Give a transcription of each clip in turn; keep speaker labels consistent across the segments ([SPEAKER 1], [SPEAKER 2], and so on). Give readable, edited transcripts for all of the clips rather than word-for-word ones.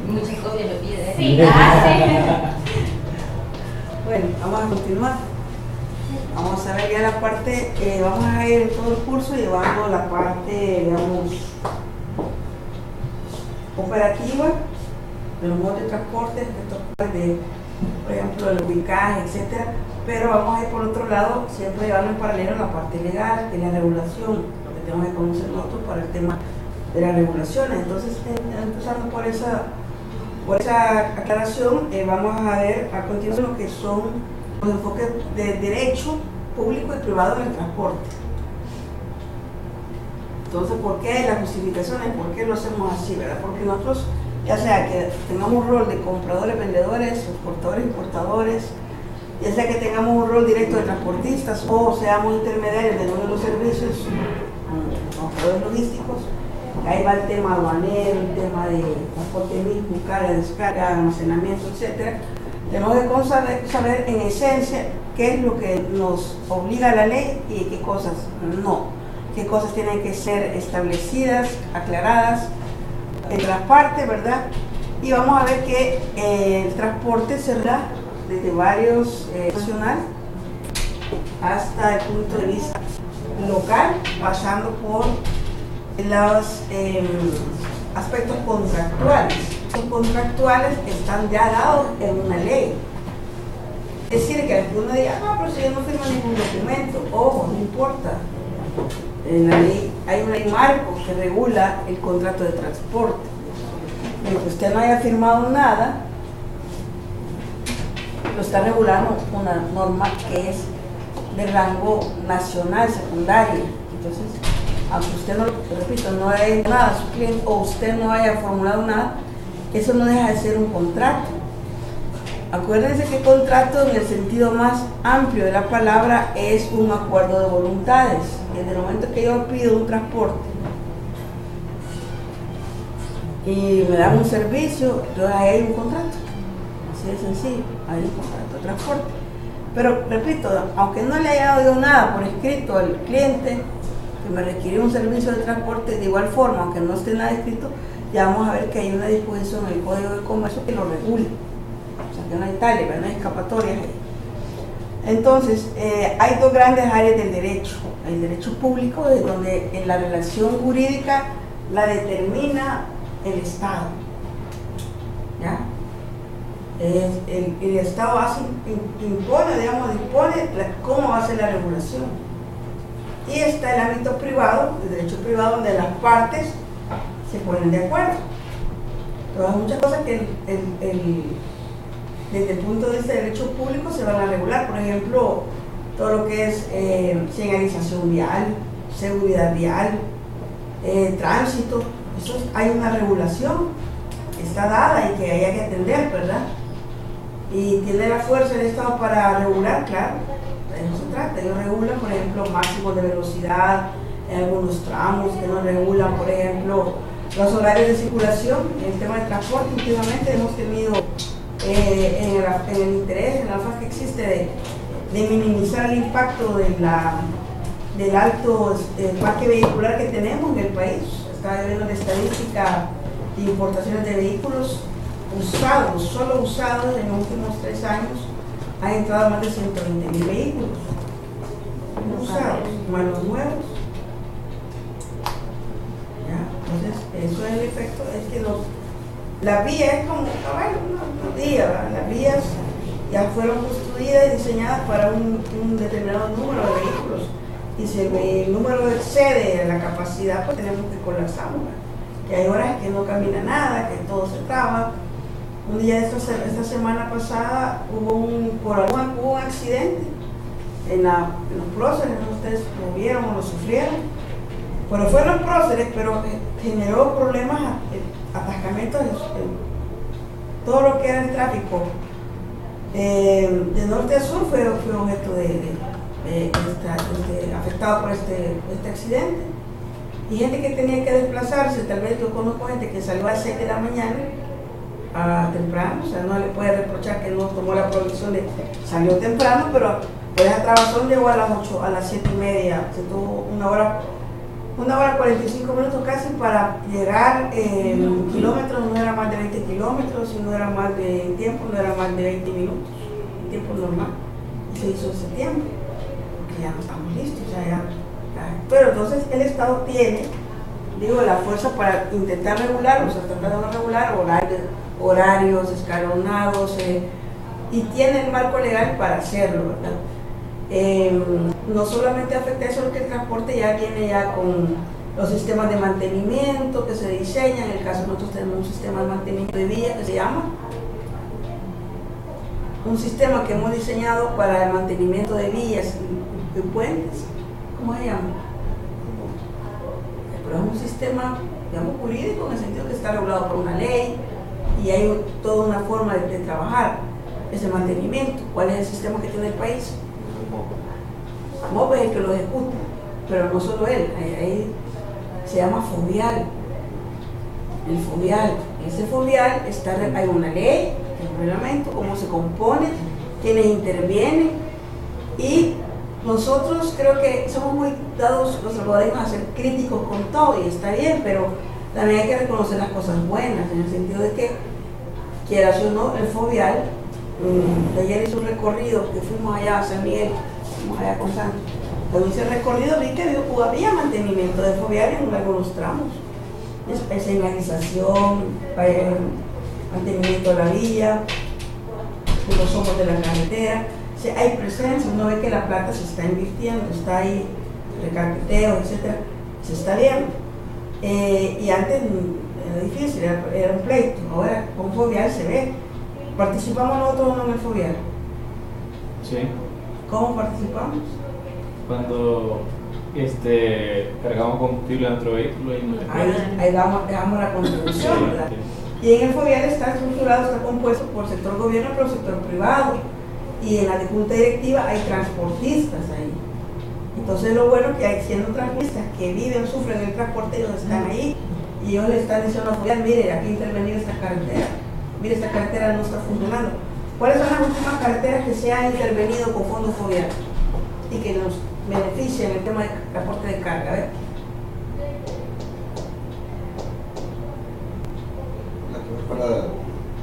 [SPEAKER 1] Muchas copias me pide.
[SPEAKER 2] Sí,
[SPEAKER 3] Bueno, vamos a continuar. Vamos a ver ya la parte, vamos a ir en todo el curso llevando la parte, digamos, operativa de los modos de transporte, por ejemplo, el ubicaje, etcétera. Pero vamos a ir por otro lado, siempre llevando en paralelo la parte legal, que es la regulación, lo que tenemos que conocer nosotros para el tema de las regulaciones. Entonces, empezando por esa aclaración, vamos a ver a continuación lo que son los enfoques de derecho público y privado en el transporte. Entonces, ¿por qué las justificaciones? ¿Por qué lo hacemos así, verdad? Porque nosotros, ya sea que tengamos un rol de compradores, vendedores, exportadores, importadores, ya sea que tengamos un rol directo de transportistas o seamos intermediarios de uno de los servicios, compradores logísticos, ahí va el tema aduanero, el tema de transporte mismo, carga, descarga, almacenamiento, etc. Tenemos que saber en esencia qué es lo que nos obliga a la ley y qué cosas no, qué cosas tienen que ser establecidas, aclaradas entre las partes, ¿verdad? Y vamos a ver que el transporte se da desde varios nacional hasta el punto de vista local, pasando por los aspectos contractuales. Los contractuales están ya dados en una ley. Es decir, que alguno diga, no, pero si yo no firmo ningún documento, ojo, no importa. En la ley hay una ley marco que regula el contrato de transporte. Aunque usted no haya firmado nada, lo está regulando una norma que es de rango nacional, secundario. Entonces, aunque usted no, repito, no haya hecho nada a su cliente o usted no haya formulado nada, eso no deja de ser un contrato. Acuérdense que contrato en el sentido más amplio de la palabra es un acuerdo de voluntades. Desde el momento que yo pido un transporte y me dan un servicio, entonces ahí hay un contrato. Así de sencillo, hay un contrato de transporte. Pero repito, aunque no le haya dado nada por escrito al cliente que me requiere un servicio de transporte, de igual forma, aunque no esté nada escrito, ya vamos a ver que hay una disposición en el Código de Comercio que lo regule. O sea, que no hay tales, no hay escapatorias ahí. Entonces, hay dos grandes áreas del derecho. El derecho público, es donde en la relación jurídica la determina el Estado. ¿Ya? El Estado impone, digamos, dispone cómo va a ser la regulación. Y está el ámbito privado, el derecho privado, donde las partes se ponen de acuerdo. Pero hay muchas cosas que desde el punto de vista del derecho público se van a regular. Por ejemplo, todo lo que es señalización vial, seguridad vial, tránsito. Eso hay una regulación que está dada y que hay que atender, ¿verdad? Y tiene la fuerza del Estado para regular, claro, de eso se trata. Ellos regulan, por ejemplo, máximos de velocidad en algunos tramos, que no regulan, por ejemplo, los horarios de circulación. En el tema de transporte, últimamente hemos tenido en el interés, en el afán que existe de minimizar el impacto del alto parque vehicular que tenemos en el país. Está viendo la estadística de importaciones de vehículos usados, solo usados en los últimos 3 años, han entrado más de 120.000 vehículos usados, más los nuevos. ¿Ya? Entonces, eso es el efecto, es que la vía es como una vía, ¿verdad? Las vías ya fueron construidas y diseñadas para un determinado número de vehículos, y si el número excede la capacidad, pues tenemos que colapsarla. Que hay horas que no camina nada, que todo se traba. Un día esta semana pasada hubo un accidente en los próceres, no sé si ustedes lo vieron o lo sufrieron, pero fueron los próceres, pero generó problemas, atascamientos, todo lo que era el tráfico de norte a sur fue objeto afectado por este accidente. Y gente que tenía que desplazarse, tal vez yo conozco gente que salió a las 6 de la mañana temprano, o sea, no le puede reprochar que no tomó la provisión de salió temprano, pero por esa trabazón llegó a las 8, a las 7:30, se tuvo una hora 1 hora 45 minutos casi para llegar en kilómetros, no era más de 20 kilómetros, y no era más de tiempo, no era más de 20 minutos, tiempo normal. Y se hizo ese tiempo, porque ya no estamos listos, ya. Pero entonces el Estado tiene, digo, la fuerza para intentar regular, o sea, tratar de regular horarios escalonados, y tiene el marco legal para hacerlo, ¿verdad? No solamente afecta eso, lo que el transporte ya viene ya con los sistemas de mantenimiento que se diseñan. En el caso nosotros tenemos un sistema de mantenimiento de vía que se llama, un sistema que hemos diseñado para el mantenimiento de vías y puentes. ¿Cómo se llama? Pero es un sistema, digamos, jurídico, en el sentido que está regulado por una ley y hay toda una forma de trabajar ese mantenimiento. ¿Cuál es el sistema que tiene el país? MOP es el que lo ejecuta, pero no solo él, ahí se llama FOVIAL. El FOVIAL, ese FOVIAL hay una ley, un reglamento, cómo se compone, quiénes intervienen, y nosotros creo que somos muy dados los salvadoreños a ser críticos con todo, y está bien, pero también hay que reconocer las cosas buenas, en el sentido de que, quieras o no, el FOVIAL, ayer hizo un recorrido que fuimos allá a San Miguel, allá con Santos. Cuando hice el recorrido vi que había mantenimiento de FOVIAL en algunos tramos, señalización, mantenimiento de la vía, los ojos de la carretera. O sea, hay presencia, uno ve que la plata se está invirtiendo, está ahí, recarpeteo, etcétera, se está viendo. Y antes era difícil, era un pleito, ahora con FOVIAL se ve. ¿Participamos nosotros o no en el FOVIAL?
[SPEAKER 2] Sí.
[SPEAKER 3] ¿Cómo participamos?
[SPEAKER 2] Cuando cargamos combustible en nuestro vehículo y
[SPEAKER 3] ahí damos la contribución, ¿verdad? Y en el FOVIAL está estructurado, está compuesto por el sector gobierno y por el sector privado. Y en la junta directiva hay transportistas ahí. Entonces lo bueno que hay, siendo transportistas que viven, sufren el transporte, ellos están ahí y ellos le están diciendo al FOVIAL, mire, aquí ha intervenido esta carretera, mire, esta carretera no está funcionando. ¿Cuáles son las últimas carreteras que se han intervenido con fondos FOVIAL y que nos benefician en el tema de transporte de carga? A ver.
[SPEAKER 4] La que va para...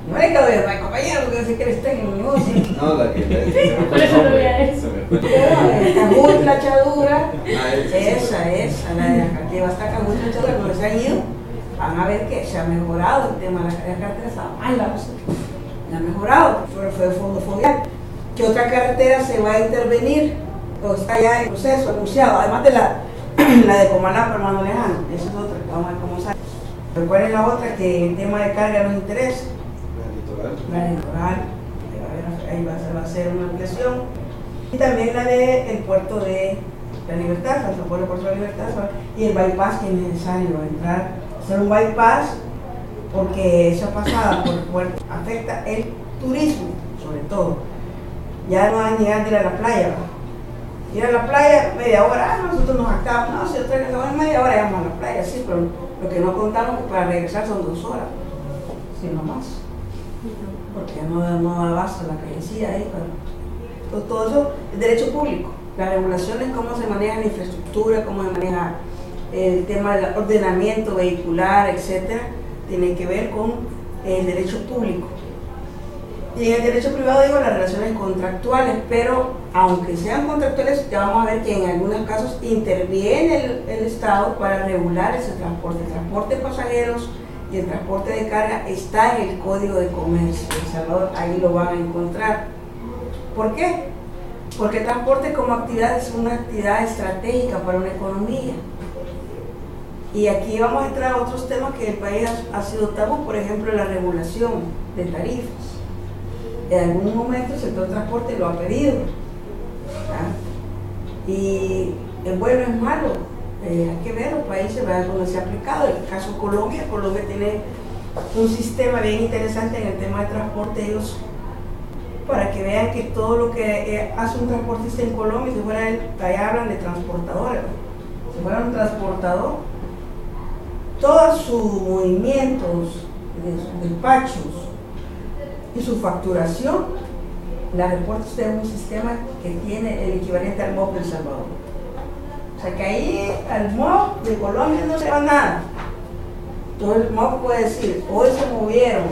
[SPEAKER 3] No le quedó bien, compañero, porque sé que eres técnico.
[SPEAKER 4] No, la que...
[SPEAKER 1] Por eso lo voy a decir.
[SPEAKER 3] Cajú y Plachadura, esa, la de la carretera hasta Cajú y Plachadura, cuando se han ido, van a ver que se ha mejorado el tema de la carretera, estaba mala, ha mejorado, fue el fondo FOVIAL. ¿Qué otra carretera se va a intervenir? O está ya en proceso, anunciado, además de la de Comalá, hermano lejano, esa es otra, vamos a ver cómo sale. Pero ¿cuál es la otra que el tema de carga nos interesa? La litoral, ahí va a ser una ampliación. Y también la del puerto de la Libertad, el puerto de la Libertad, y el bypass que es necesario entrar, hacer un bypass, porque esa pasada por el puerto afecta el turismo, sobre todo. Ya no van a llegar de ir a la playa, ¿verdad? Ir a la playa media hora, nosotros nos acabamos, no, si otra vez en media hora vamos a la playa, sí, pero lo que no contamos es que para regresar son 2 horas, si no más, porque no da abasto la callecilla ahí. Entonces, todo eso es derecho público, las regulaciones, cómo se maneja la infraestructura, cómo se maneja el tema del ordenamiento vehicular, etcétera, tiene que ver con el derecho público. Y en el derecho privado digo las relaciones contractuales, pero aunque sean contractuales, ya vamos a ver que en algunos casos interviene el Estado para regular ese transporte. El transporte de pasajeros y el transporte de carga está en el Código de Comercio de El Salvador, ahí lo van a encontrar. ¿Por qué? Porque el transporte como actividad es una actividad estratégica para una economía. Y aquí vamos a entrar a otros temas que el país ha sido tabú, por ejemplo la regulación de tarifas. En algún momento el sector transporte lo ha pedido, ¿verdad? Y el bueno es malo, hay que ver los países, ¿verdad?, donde se ha aplicado. En el caso Colombia tiene un sistema bien interesante en el tema de transporte, ellos, para que vean que todo lo que hace un transportista en Colombia, si fuera él, allá hablan de transportadores, si fuera un transportador, todos sus movimientos, sus despachos y su facturación la reporta usted en un sistema que tiene el equivalente al MOP de El Salvador. O sea que ahí al MOB de Colombia no se va nada. Entonces el MOB puede decir, hoy se movieron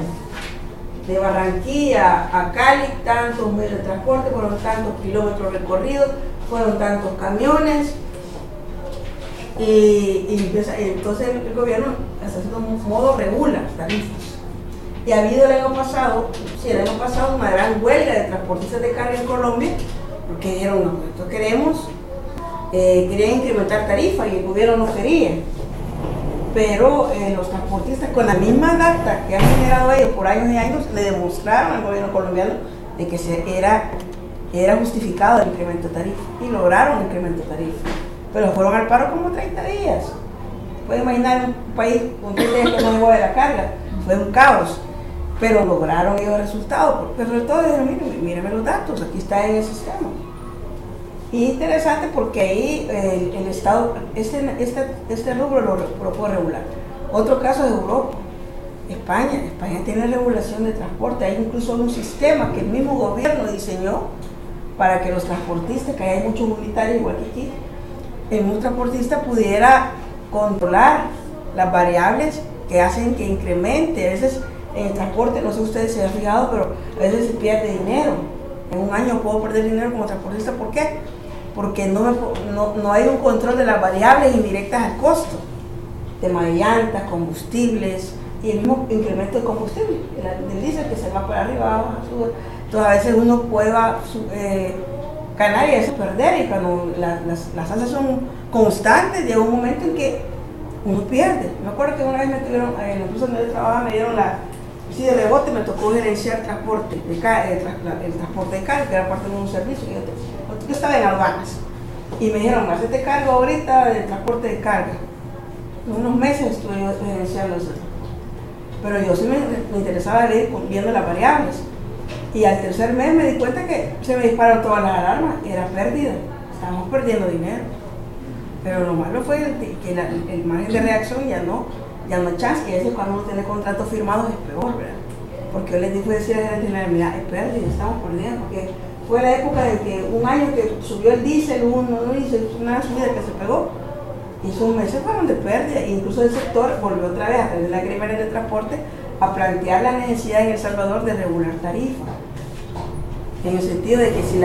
[SPEAKER 3] de Barranquilla a Cali tantos medios de transporte, fueron tantos kilómetros recorridos, fueron tantos camiones, y entonces el gobierno, hasta cierto modo, regula tarifas. Y ha habido el año pasado una gran huelga de transportistas de carga en Colombia, porque dijeron, no, nosotros querían incrementar tarifas y el gobierno no quería. Pero los transportistas, con la misma data que han generado ellos por años y años, le demostraron al gobierno colombiano de que era justificado el incremento de tarifa, y lograron el incremento de tarifa. Pero fueron al paro como 30 días. Pueden imaginar un país con 30 días que no llegó de la carga, fue un caos. Pero lograron ellos resultados, pero sobre todo dijeron, mírenme los datos, aquí está en el sistema. Y interesante porque ahí el Estado, este rubro lo puede regular. Otro caso es Europa, España tiene regulación de transporte, hay incluso un sistema que el mismo gobierno diseñó para que los transportistas, que hay muchos unitarios igual que aquí, un transportista pudiera controlar las variables que hacen que incremente. A veces en el transporte, no sé si ustedes se han fijado, pero a veces se pierde dinero. En un año puedo perder dinero como transportista. ¿Por qué? Porque no hay un control de las variables indirectas al costo. Tema de llantas, combustibles y el mismo incremento de combustible. El diésel que se va para arriba, baja, sube. Entonces a veces uno puede ganar y a veces perder. Y cuando las alzas son constantes, llega un momento en que uno pierde. Me acuerdo que una vez me tuvieron, en la empresa donde yo trabajaba, me dieron de rebote, me tocó gerenciar transporte el transporte de carga, que era parte de un servicio. Yo estaba en aduanas y me dijeron, hacete cargo ahorita del transporte de carga. En unos meses estuve yo gerenciando ese transporte. Pero yo sí me interesaba ir viendo las variables. Y al tercer mes me di cuenta que se me dispararon todas las alarmas, era pérdida, estábamos perdiendo dinero. Pero lo malo fue que el margen de reacción ya no hay chance, y eso cuando uno tiene contratos firmados es peor, ¿verdad? Porque yo les decía a la gente, mira, es pérdida, estamos perdiendo, porque fue la época de que un año que subió el diésel, una subida que se pegó, y esos meses fueron de pérdida, e incluso el sector volvió otra vez a través de la gremial de transporte a plantear la necesidad en El Salvador de regular tarifas, en el sentido de que si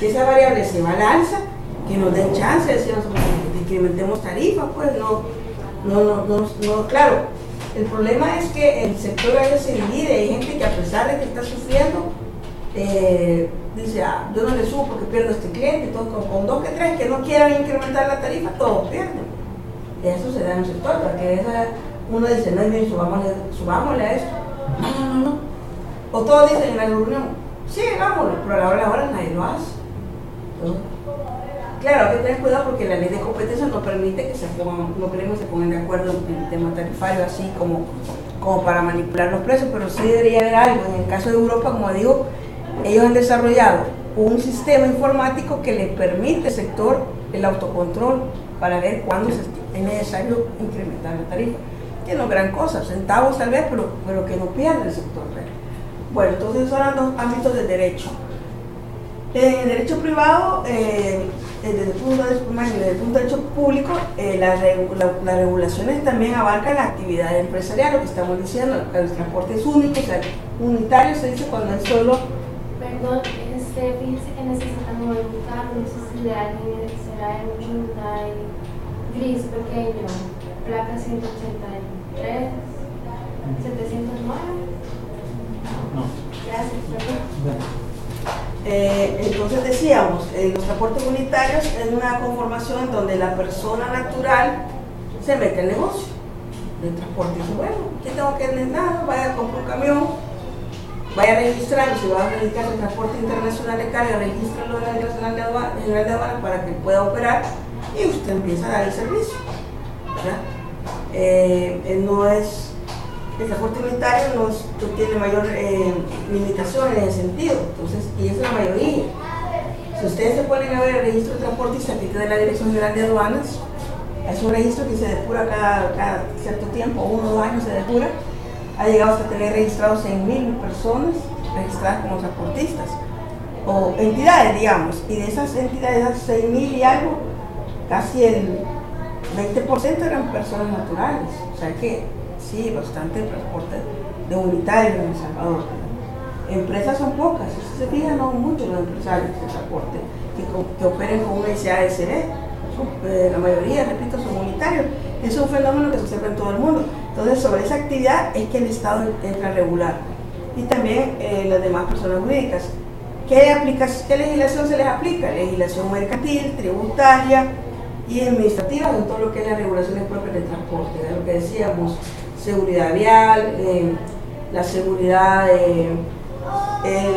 [SPEAKER 3] esa variable se va al alza, que nos den chance, decíamos, que incrementemos tarifas, pues no, claro, el problema es que el sector a veces se divide, hay gente que a pesar de que está sufriendo, dice, yo no le subo porque pierdo a este cliente, entonces con 2 que 3 que no quieran incrementar la tarifa, todos pierden. Eso se da en el sector, porque uno dice, no, bien, subámosle a esto. No. O todos dicen en la reunión, sí, hagámoslo, pero a la hora nadie lo hace. Entonces, claro, hay que tener cuidado porque la ley de competencia no permite que se pongan de acuerdo en el tema tarifario, así como para manipular los precios, pero sí debería haber algo. En el caso de Europa, como digo, ellos han desarrollado un sistema informático que les permite al sector el autocontrol para ver cuándo es necesario incrementar la tarifa. Que no es gran cosa, centavos tal vez, pero que no pierda el sector. Bueno, entonces son los 2 ámbitos del derecho. En el derecho privado, desde el punto de derecho público, las regulaciones también abarcan la actividad empresarial, lo que estamos diciendo, que el transporte es único, o sea, unitario se dice cuando es solo.
[SPEAKER 1] Perdón, fíjense que necesitamos un carro, no sé si de alguien será un Hyundai gris pequeño, placa 183, 709.
[SPEAKER 2] No.
[SPEAKER 1] Gracias, perdón.
[SPEAKER 3] Entonces decíamos, los transportes unitarios es una conformación en donde la persona natural se mete al negocio del transporte y dice, bueno, ¿qué tengo que hacer? Nada, vaya a comprar un camión, vaya a registrarlo, si va a dedicar el transporte internacional de carga, regístralo en la Dirección General de Aduanas para que pueda operar y usted empieza a dar el servicio, ¿verdad? El transporte unitario no tiene mayor limitación en ese sentido, entonces, y es la mayoría. Si ustedes se ponen a ver el registro de transportistas que queda en la Dirección General de Aduanas, es un registro que se depura cada cierto tiempo, 1 o 2 años se depura. Ha llegado hasta tener registrados 100.000 personas registradas como transportistas, o entidades, digamos, y de esas entidades, 6.000 y algo, casi el 20% eran personas naturales. O sea que sí, bastante transporte de unitarios en El Salvador. Empresas son pocas, si se fijan, no muchos los empresarios de transporte que operen con una SASB. La mayoría, repito, son unitarios. Es un fenómeno que se observa en todo el mundo. Entonces, sobre esa actividad es que el Estado entra a regular. Y también las demás personas jurídicas. ¿Qué legislación se les aplica? Legislación mercantil, tributaria y administrativa, en todo lo que es las regulaciones propias del transporte. De lo que decíamos, seguridad vial, la seguridad,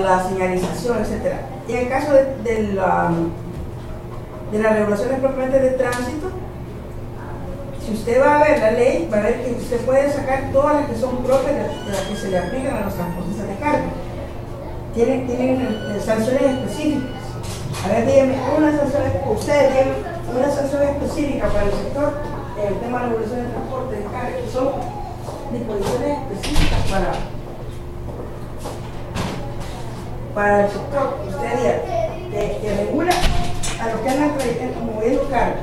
[SPEAKER 3] la señalización, etc. Y en el caso de las regulaciones propiamente de tránsito, si usted va a ver la ley, va a ver que usted puede sacar todas las que son propias de las que se le aplican a los transportistas de carga. Tienen sanciones específicas. A ver, díganme ustedes díganme una sanción específica para el sector en el tema de la regulación del transporte de carga, que son disposiciones específicas para el sector. Usted diga que regula a los que andan moviendo carga.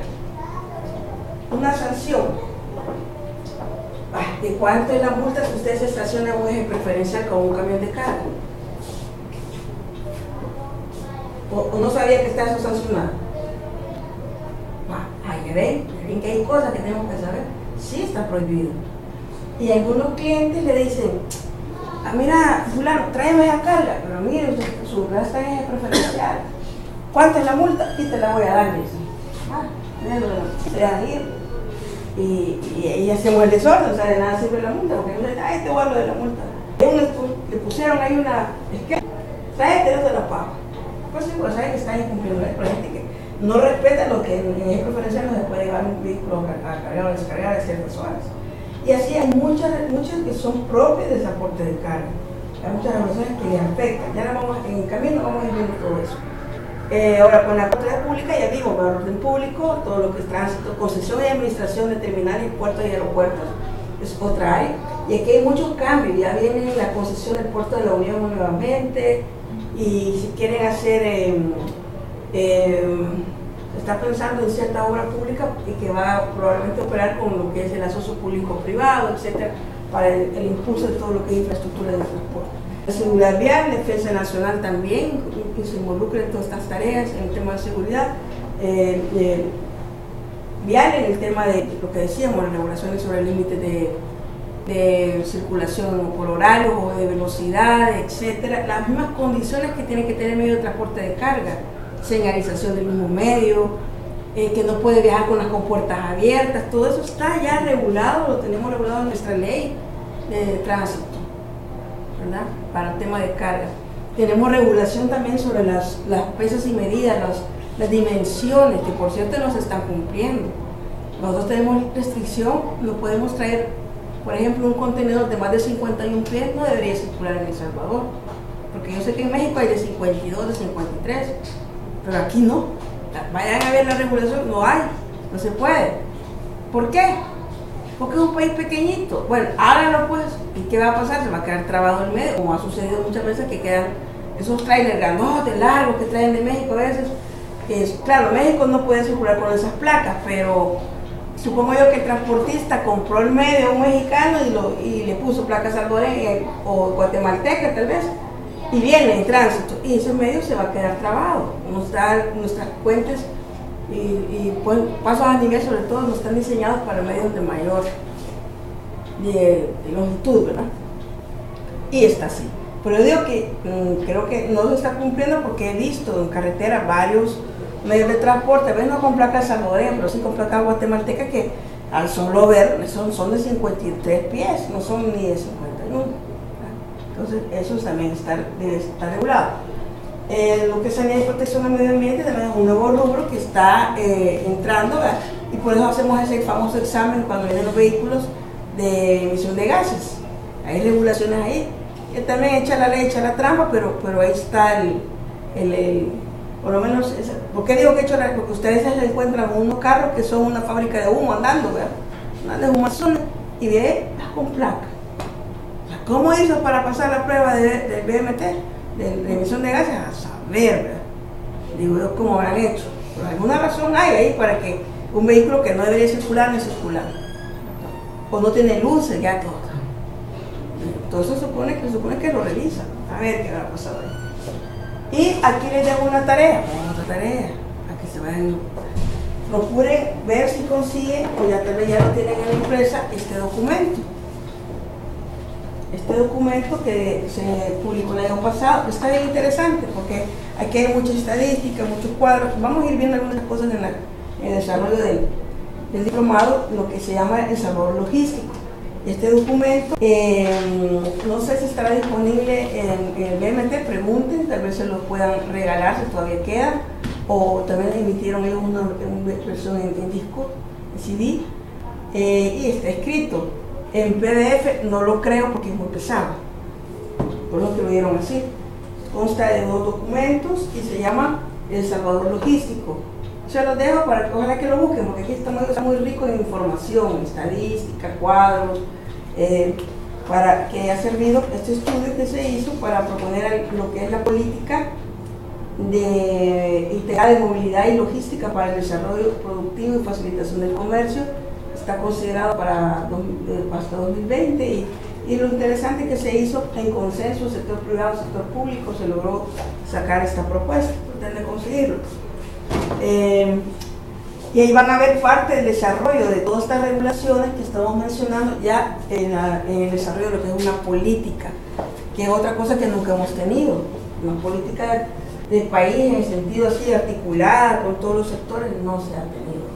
[SPEAKER 3] Una sanción. ¿De cuánto es la multa si usted se estaciona en un eje preferencial con un camión de carga? ¿O no sabía que está eso sancionado? Ahí ven que hay cosas que tenemos que saber. Sí está prohibido. Y algunos clientes le dicen, mira, fulano, tráeme esa carga, pero mire, su gasta en eje preferencial. ¿Cuánto es la multa? Y te la voy a dar, dice. Se dejan ir. Y hacemos el desorden, o sea, de nada sirve la multa, porque no dicen, este vuelo de la multa. Le pusieron ahí una esquema, tráete, no te la pago. Pues sí, pues saben que están incumpliendo la gente que no respeta lo que en el preferencial no se puede llevar un vehículo a cargar o descargar a ciertas horas. Y así hay muchas que son propias de transporte de carga. Hay muchas regulaciones que le afectan. Ya en el camino vamos a ir viendo todo eso. Ahora, con la autoridad pública, ya digo, para el orden público, todo lo que es tránsito, concesión y administración de terminales, puertos y aeropuertos, es otra área. Y aquí hay muchos cambios. Ya viene la concesión del puerto de la Unión nuevamente. Y si quieren hacer, está pensando en cierta obra pública y que va probablemente a operar con lo que es el asocio público-privado, etcétera, para el impulso de todo lo que es infraestructura de transporte. La seguridad vial, defensa nacional también, que se involucre en todas estas tareas, en el tema de seguridad vial, en el tema de lo que decíamos, las regulaciones sobre el límite de circulación por horario o de velocidad, etcétera, las mismas condiciones que tiene que tener el medio de transporte de carga, señalización del mismo medio, que no puede viajar con las compuertas abiertas, todo eso está ya regulado, lo tenemos regulado en nuestra ley de tránsito, ¿verdad? Para el tema de carga. Tenemos regulación también sobre las pesas y medidas, las dimensiones, que por cierto no se están cumpliendo. Nosotros tenemos restricción, no podemos traer. Por ejemplo, un contenedor de más de 51 pies no debería circular en El Salvador, porque yo sé que en México hay de 52, de 53, pero aquí no. Vayan a ver la regulación, no hay, no se puede. ¿Por qué? Porque es un país pequeñito. Bueno, háganlo pues, ¿y qué va a pasar? Se va a quedar trabado en medio, como ha sucedido muchas veces que quedan esos trailers grandotes, largos que traen de México a veces. Claro, México no puede circular con esas placas, pero supongo yo que el transportista compró el medio a un mexicano y le puso placas salvadoreñas o guatemalteca tal vez, y viene en tránsito, y ese medio se va a quedar trabado. Nuestras puentes y pasos a nivel sobre todo no están diseñados para medios de mayor de longitud, ¿verdad? Y está así. Pero yo digo que creo que no se está cumpliendo porque he visto en carretera varios medios de transporte, a veces no con placas salvadoreñas, pero sí con placas guatemaltecas que al solo ver son de 53 pies, no son ni de 51. Entonces eso también debe estar regulado. Lo que es sanidad y protección del medio ambiente también es un nuevo rubro que está entrando, ¿verdad? Y por eso hacemos ese famoso examen cuando vienen los vehículos de emisión de gases. Hay regulaciones ahí, que también echa la ley, echa la trampa, pero ahí está por lo menos, ¿por qué digo que echa la? Porque ustedes se encuentran unos carros que son una fábrica de humo andando, ¿verdad? Una de humazones, y ve con placa. ¿Cómo hizo para pasar la prueba del BMT, de emisión de gases? A saber, ¿verdad? Digo yo, ¿cómo habrán hecho? Por alguna razón hay ahí para que Un vehículo que no debería circular, no circula. O no tiene luces, ya todo. Entonces se supone que lo revisa. A ver qué habrá pasado ahí. Y aquí les dejo una tarea, otra tarea, a que se vayan, procuren ver si consiguen, o ya tal vez ya lo tienen en la empresa, este documento. Este documento que se publicó el año pasado, está bien interesante porque aquí hay muchas estadísticas, muchos cuadros. Vamos a ir viendo algunas cosas en el desarrollo del diplomado, lo que se llama el desarrollo logístico. Este documento, no sé si estará disponible en el BMT, pregunten, tal vez se lo puedan regalar si todavía queda, o también emitieron ellos una versión en disco, en CD, y está escrito. En PDF no lo creo porque es muy pesado, por lo que lo dieron así. Consta de 2 documentos y se llama El Salvador Logístico. Se los dejo para que ojalá que lo busquen, porque aquí está muy rico en información, estadística, cuadros, para que haya servido este estudio que se hizo para proponer lo que es la política integral de movilidad y logística para el desarrollo productivo y facilitación del comercio. Está considerado para hasta 2020 y lo interesante que se hizo en consenso, sector privado, sector público, se logró sacar esta propuesta, pretende conseguirlo. Y ahí van a ver parte del desarrollo de todas estas regulaciones que estamos mencionando ya en el desarrollo de lo que es una política, que es otra cosa que nunca hemos tenido, una política de país en el sentido así articulada con todos los sectores no se ha tenido.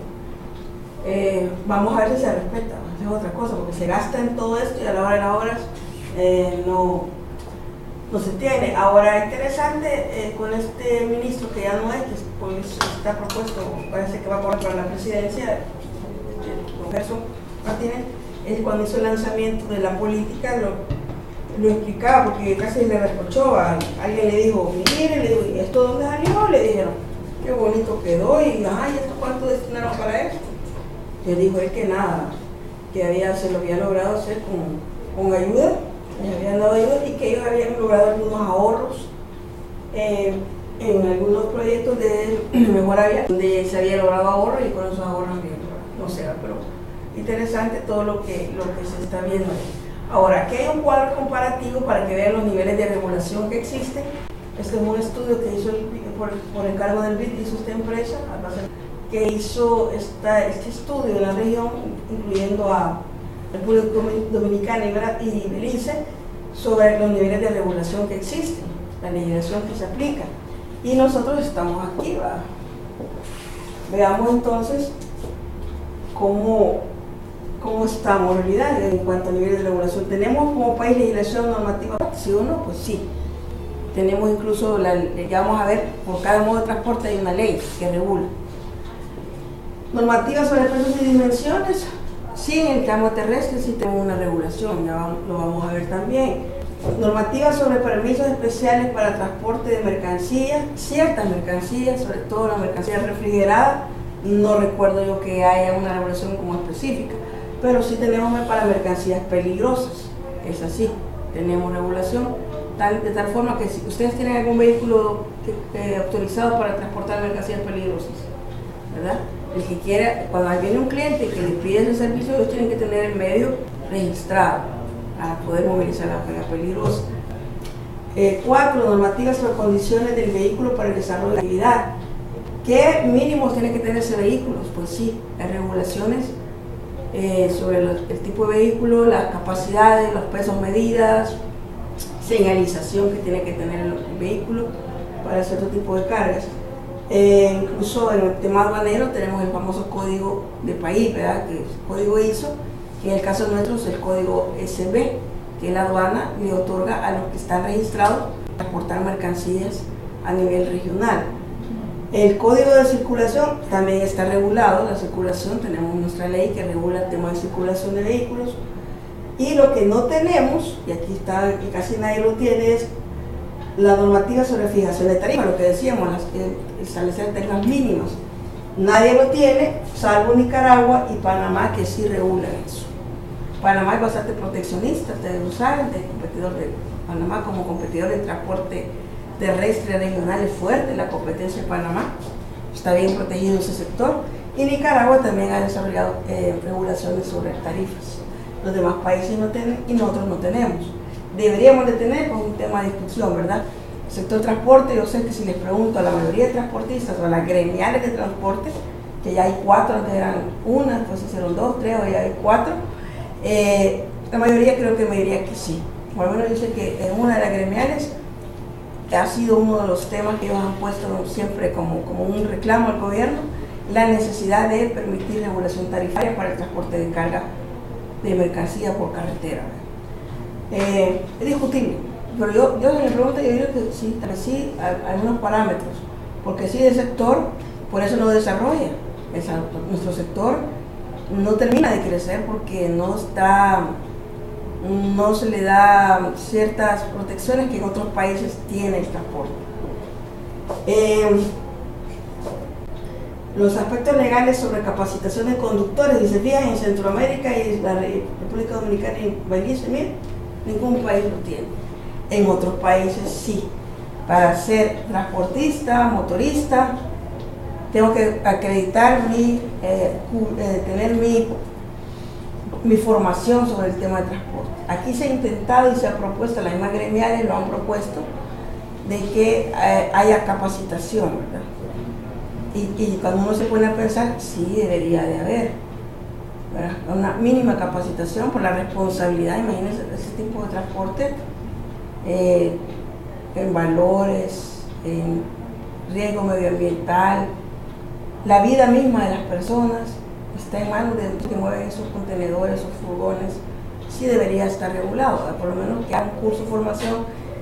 [SPEAKER 3] Vamos a ver si se respeta, es otra cosa, porque se gasta en todo esto y a la hora de las horas no se tiene. Ahora, interesante con este ministro que ya no es, que pues, está propuesto, parece que va a correr para la presidencia, el Gerson Martínez, él cuando hizo el lanzamiento de la política lo explicaba, porque casi le reprochó a alguien, le dijo, mire, le digo, ¿y esto dónde salió? Le dijeron, qué bonito quedó, y ay, ¿esto cuánto destinaron para esto? Le dijo él que nada, que se lo había logrado hacer con ayuda, les habían dado ayuda y que ellos habían logrado algunos ahorros en algunos proyectos de mejora vial, donde se había logrado ahorro y con esos ahorros habían logrado, no sé, pero interesante todo lo que se está viendo ahí. Ahora, aquí hay un cuadro comparativo para que vean los niveles de regulación que existen. Este es un estudio que hizo por encargo del BID, hizo esta empresa, que hizo este estudio en la región, incluyendo a República Dominicana y Belice, sobre los niveles de regulación que existen, la legislación que se aplica. Y nosotros estamos aquí, ¿verdad? Veamos entonces cómo estamos en realidad en cuanto a niveles de regulación. ¿Tenemos como país legislación normativa? ¿Sí o no? Pues sí. Tenemos incluso, ya vamos a ver, por cada modo de transporte hay una ley que regula. Normativa sobre pesos y dimensiones, sí, en el tramo terrestre sí tenemos una regulación, ya lo vamos a ver también. Normativa sobre permisos especiales para transporte de mercancías, ciertas mercancías, sobre todo la mercancía refrigerada, no recuerdo yo que haya una regulación como específica, pero sí tenemos para mercancías peligrosas, es así, tenemos regulación de tal forma que si ustedes tienen algún vehículo autorizado para transportar mercancías peligrosas, ¿verdad? El que quiera, cuando viene un cliente que le pide ese servicio, ellos tienen que tener el medio registrado para poder movilizar la carga peligrosa. 4. Normativas sobre condiciones del vehículo para el desarrollo de la actividad. ¿Qué mínimos tiene que tener ese vehículo? Pues sí, hay regulaciones sobre el tipo de vehículo, las capacidades, los pesos, medidas, señalización que tiene que tener el vehículo para cierto tipo de cargas. Incluso en el tema aduanero tenemos el famoso código de país, ¿verdad? Que es el código ISO, que en el caso nuestro es el código SB, que la aduana le otorga a los que están registrados transportar mercancías a nivel regional. El código de circulación también está regulado, la circulación, tenemos nuestra ley que regula el tema de circulación de vehículos, y lo que no tenemos, y aquí está, que casi nadie lo tiene, es la normativa sobre fijación de tarifas, lo que decíamos, establecer tarifas mínimas. Nadie lo tiene, salvo Nicaragua y Panamá, que sí regulan eso. Panamá es bastante proteccionista, ustedes lo saben, Panamá como competidor de transporte terrestre regional es fuerte, la competencia de Panamá, está bien protegido ese sector, Y Nicaragua también ha desarrollado regulaciones sobre tarifas. Los demás países no tienen y nosotros no tenemos. Deberíamos de tener, pues, un tema de discusión, ¿verdad? El sector transporte, yo sé que si les pregunto a la mayoría de transportistas o a las gremiales de transporte, que ya hay 4, antes eran 1, después se hicieron 2, 3, hoy ya hay 4, la mayoría creo que me diría que sí. Por lo menos yo sé que en una de las gremiales ha sido uno de los temas que ellos han puesto siempre como un reclamo al gobierno, la necesidad de permitir regulación tarifaria para el transporte de carga de mercancía por carretera. Es discutible, pero yo en mi pregunta yo diría que sí, tal vez sí, algunos parámetros, porque sí el sector, por eso no desarrolla. Nuestro sector no termina de crecer porque no se le da ciertas protecciones que en otros países tiene el transporte. Los aspectos legales sobre capacitación de conductores, y se fijan en Centroamérica y la República Dominicana y Belice, miren, ningún país lo tiene. En otros países sí. Para ser transportista, motorista, tengo que acreditar tener mi formación sobre el tema de transporte. Aquí se ha intentado y se ha propuesto, las mismas gremiales lo han propuesto, de que haya capacitación, ¿verdad? Y cuando uno se pone a pensar, sí debería de haber, ¿verdad? Una mínima capacitación por la responsabilidad, imagínense, ese tipo de transporte, en valores, en riesgo medioambiental, la vida misma de las personas está en manos de los que mueven esos contenedores, esos furgones. Sí debería estar regulado, ¿verdad? Por lo menos que haga un curso de formación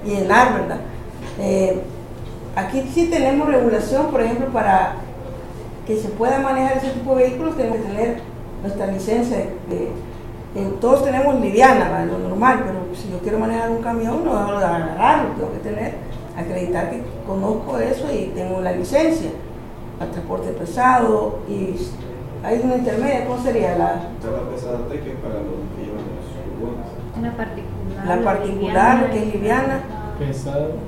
[SPEAKER 3] y llenar, ¿verdad? Aquí sí tenemos regulación, por ejemplo, para que se pueda manejar ese tipo de vehículos tenemos que tener nuestra licencia. Todos tenemos liviana, ¿verdad? Lo normal, pero si yo quiero manejar un camión no debo de agarrarlo, tengo que acreditar que conozco eso y tengo la licencia al transporte pesado. Y hay una intermedia, ¿cómo sería? La
[SPEAKER 4] pesada que es para los que llevan los furgones.
[SPEAKER 5] Una particular.
[SPEAKER 3] La particular, que es liviana,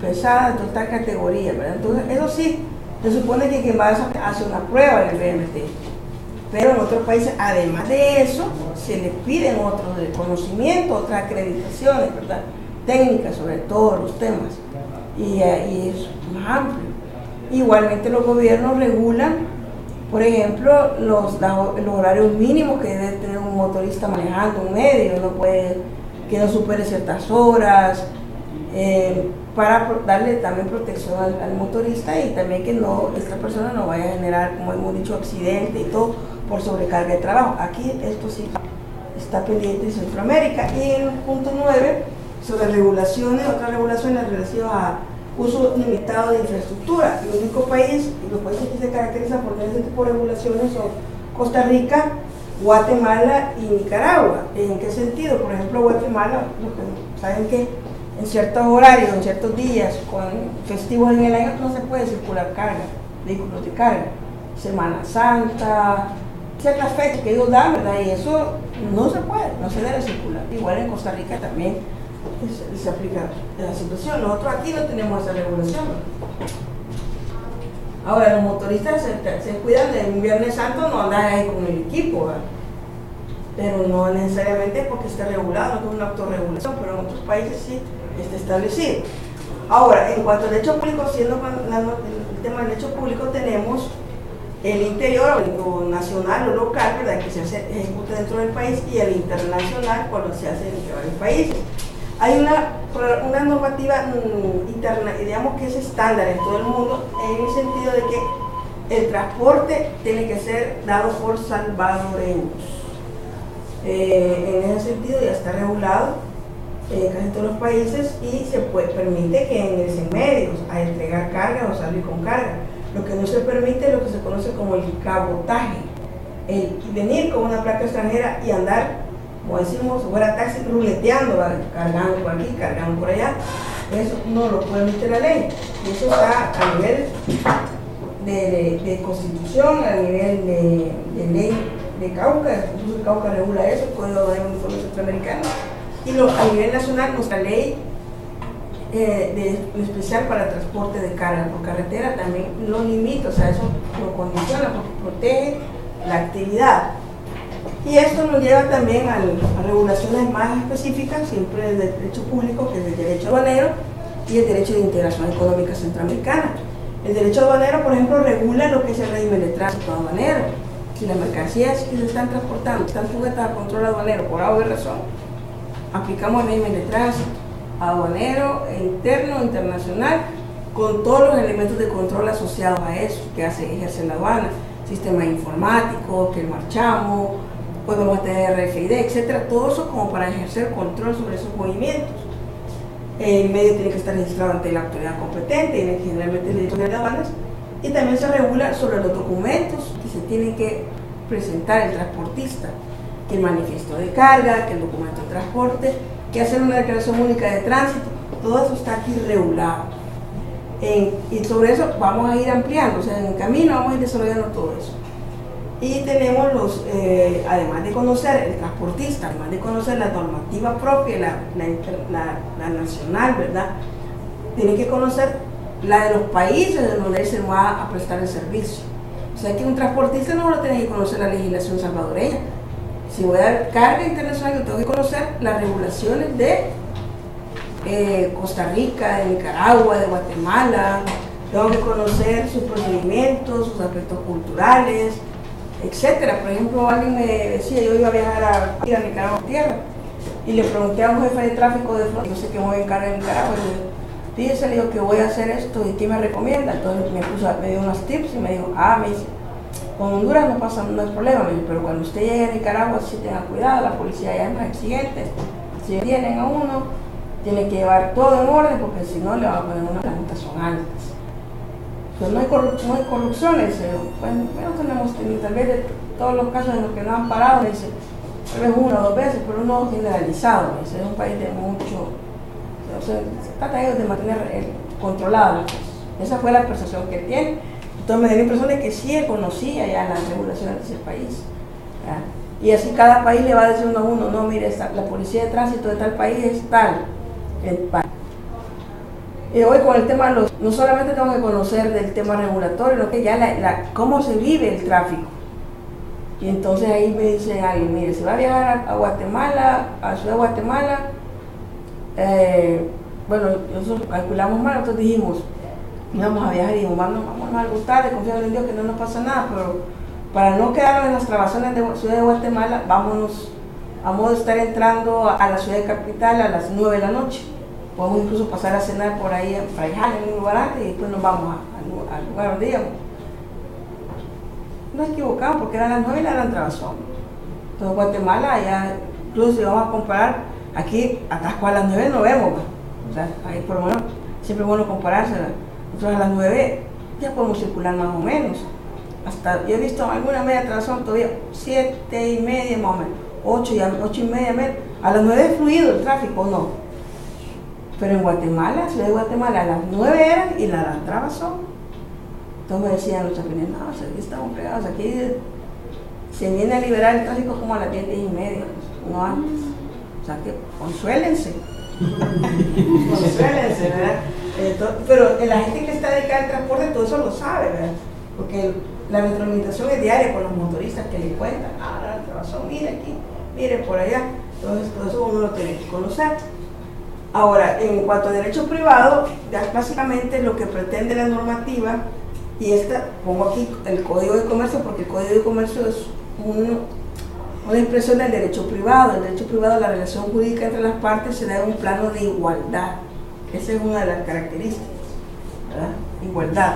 [SPEAKER 3] pesada de total categoría, ¿verdad? Entonces, eso sí, se supone que quien va a hacer una prueba en el BMT. Pero en otros países, además de eso, se les piden otros de conocimiento, otras acreditaciones, ¿verdad? Técnicas sobre todos los temas. Y es más amplio. Igualmente los gobiernos regulan, por ejemplo, los horarios mínimos que debe tener un motorista manejando un medio, no puede que no supere ciertas horas, para darle también protección al motorista y también que esta persona no vaya a generar, como hemos dicho, accidente y todo por sobrecarga de trabajo. Aquí esto sí está pendiente en Centroamérica. Y en el punto 9, sobre regulaciones, otras regulaciones relativas a uso limitado de infraestructura. El único país, y los países que se caracterizan por tener este tipo de regulaciones son Costa Rica, Guatemala y Nicaragua. ¿En qué sentido? Por ejemplo, Guatemala, saben que en ciertos horarios, en ciertos días, con festivos en el año, no se puede circular vehículos de carga. Semana Santa, ciertas fechas que ellos dan, ¿verdad? Y eso no se puede, no se debe circular. Igual en Costa Rica también se aplica la situación. Nosotros aquí no tenemos esa regulación. Ahora, los motoristas se cuidan de un Viernes Santo, no andan ahí con el equipo, ¿verdad? Pero no necesariamente porque esté regulado, no es una autorregulación, pero en otros países sí está establecido. Ahora, en cuanto al derecho público, siendo el tema del derecho público, tenemos el interior, o nacional o local, ¿verdad?, que se ejecuta dentro del país, y el internacional cuando se hace entre varios países. Hay una normativa interna, digamos que es estándar en todo el mundo, en el sentido de que el transporte tiene que ser dado por salvadoreños. En ese sentido ya está regulado en casi todos los países y se permite que ingresen medios a entregar carga o salir con carga. Lo que no se permite es lo que se conoce como el cabotaje, el venir con una placa extranjera y andar, como decimos, fuera taxi, ruleteando, cargando por aquí, cargando por allá. Eso no lo permite la ley. Y eso está a nivel de constitución, a nivel de ley de Cauca, incluso el Cauca regula eso, el Código de Uniforme Centroamericano, y a nivel nacional nuestra ley especial para transporte de carga por carretera también lo limita, o sea, eso lo condiciona porque protege la actividad. Y esto nos lleva también a regulaciones más específicas, siempre del derecho público, que es el derecho aduanero y el derecho de integración económica centroamericana. El derecho aduanero, por ejemplo, regula lo que es el régimen de tránsito aduanero. Si las mercancías que se están transportando están sujetas a control aduanero por alguna razón, aplicamos el régimen de tránsito aduanero, interno, internacional, con todos los elementos de control asociados a eso que ejerce la aduana, sistema informático, que marchamos, pues vamos a tener RFID, etcétera, todo eso como para ejercer control sobre esos movimientos. El medio tiene que estar registrado ante la autoridad competente, y generalmente el director de aduanas, y también se regula sobre los documentos que se tienen que presentar el transportista, que el manifiesto de carga, que el documento de transporte, que hacer una declaración única de tránsito, todo eso está aquí regulado. Y sobre eso vamos a ir ampliando, o sea, en el camino vamos a ir desarrollando todo eso. Y tenemos además de conocer el transportista, además de conocer la normativa propia, la nacional, ¿verdad? Tiene que conocer la de los países donde él se va a prestar el servicio. O sea que un transportista no solo tiene que conocer la legislación salvadoreña. Si voy a dar carga internacional, yo tengo que conocer las regulaciones de Costa Rica, de Nicaragua, de Guatemala, tengo que conocer sus procedimientos, sus aspectos culturales, etcétera. Por ejemplo, alguien me decía, yo iba a viajar a Nicaragua tierra, y le pregunté a un jefe de tráfico de flota, yo sé que voy en carga de Nicaragua, y le dije, fíjese, le digo que voy a hacer esto, ¿y qué me recomienda? Entonces me dio unos tips y me dijo, me dice, con Honduras no hay problema, me dijo, pero cuando usted llegue a Nicaragua sí tenga cuidado, la policía ya es más exigente, si detienen a uno, tiene que llevar todo en orden, porque si no le van a poner una plantación altas. Pues no hay corrupciones, bueno, tenemos tenido tal vez de todos los casos en los que no han parado, dice, tal vez una o dos veces, pero no generalizado, dice, es un país de mucho, o sea, se trata de mantener controlada las cosas. Esa fue la percepción que él tiene. Entonces me dio la impresión de que sí él conocía ya las regulaciones de ese país, ¿verdad? Y así cada país le va a decir uno a uno, no, mire, la policía de tránsito de tal país es tal. Y hoy con el tema, no solamente tengo que conocer del tema regulatorio, sino que ya cómo se vive el tráfico. Y entonces ahí me dice alguien, mire, si va a viajar a Guatemala, a Ciudad de Guatemala, bueno, nosotros calculamos mal, nosotros dijimos, íbamos a viajar y dijimos, vamos a gustar, confiamos en Dios que no nos pasa nada, pero para no quedarnos en las trabaciones de Ciudad de Guatemala, vamos a estar entrando a la ciudad de capital a las 9 de la noche. Podemos incluso pasar a cenar por ahí, en un lugar antes, y después nos vamos al lugar donde íbamos. Nos equivocamos porque eran las 9 y la gran trabazón. Entonces Guatemala, ya, incluso si vamos a comparar, aquí atasco a las 9 no vemos, o sea, ahí por lo menos siempre es bueno compararse. Nosotros a las 9 ya podemos circular más o menos. Hasta, yo he visto alguna media trabazón todavía 7:30 más o menos, 8:30 menos. A las 9 es fluido el tráfico, no. Pero en Guatemala, Ciudad de Guatemala, a las 9 eran y la trabazón. Entonces me decían los chapines, no, o sea, aquí estamos pegados, aquí se viene a liberar el tráfico como a las 10:30, no antes. O sea que consuélense. Consuélense, ¿verdad? Pero la gente que está dedicada al transporte, todo eso lo sabe, ¿verdad? Porque la retroalimentación es diaria con los motoristas que le cuentan, la trabazón, mire aquí, mire por allá. Entonces todo eso uno lo tiene que conocer. Ahora, en cuanto a derecho privado, ya básicamente lo que pretende la normativa, y pongo aquí el Código de Comercio, porque el Código de Comercio es una expresión del derecho privado. El derecho privado, la relación jurídica entre las partes se da en un plano de igualdad. Esa es una de las características, ¿verdad? Igualdad.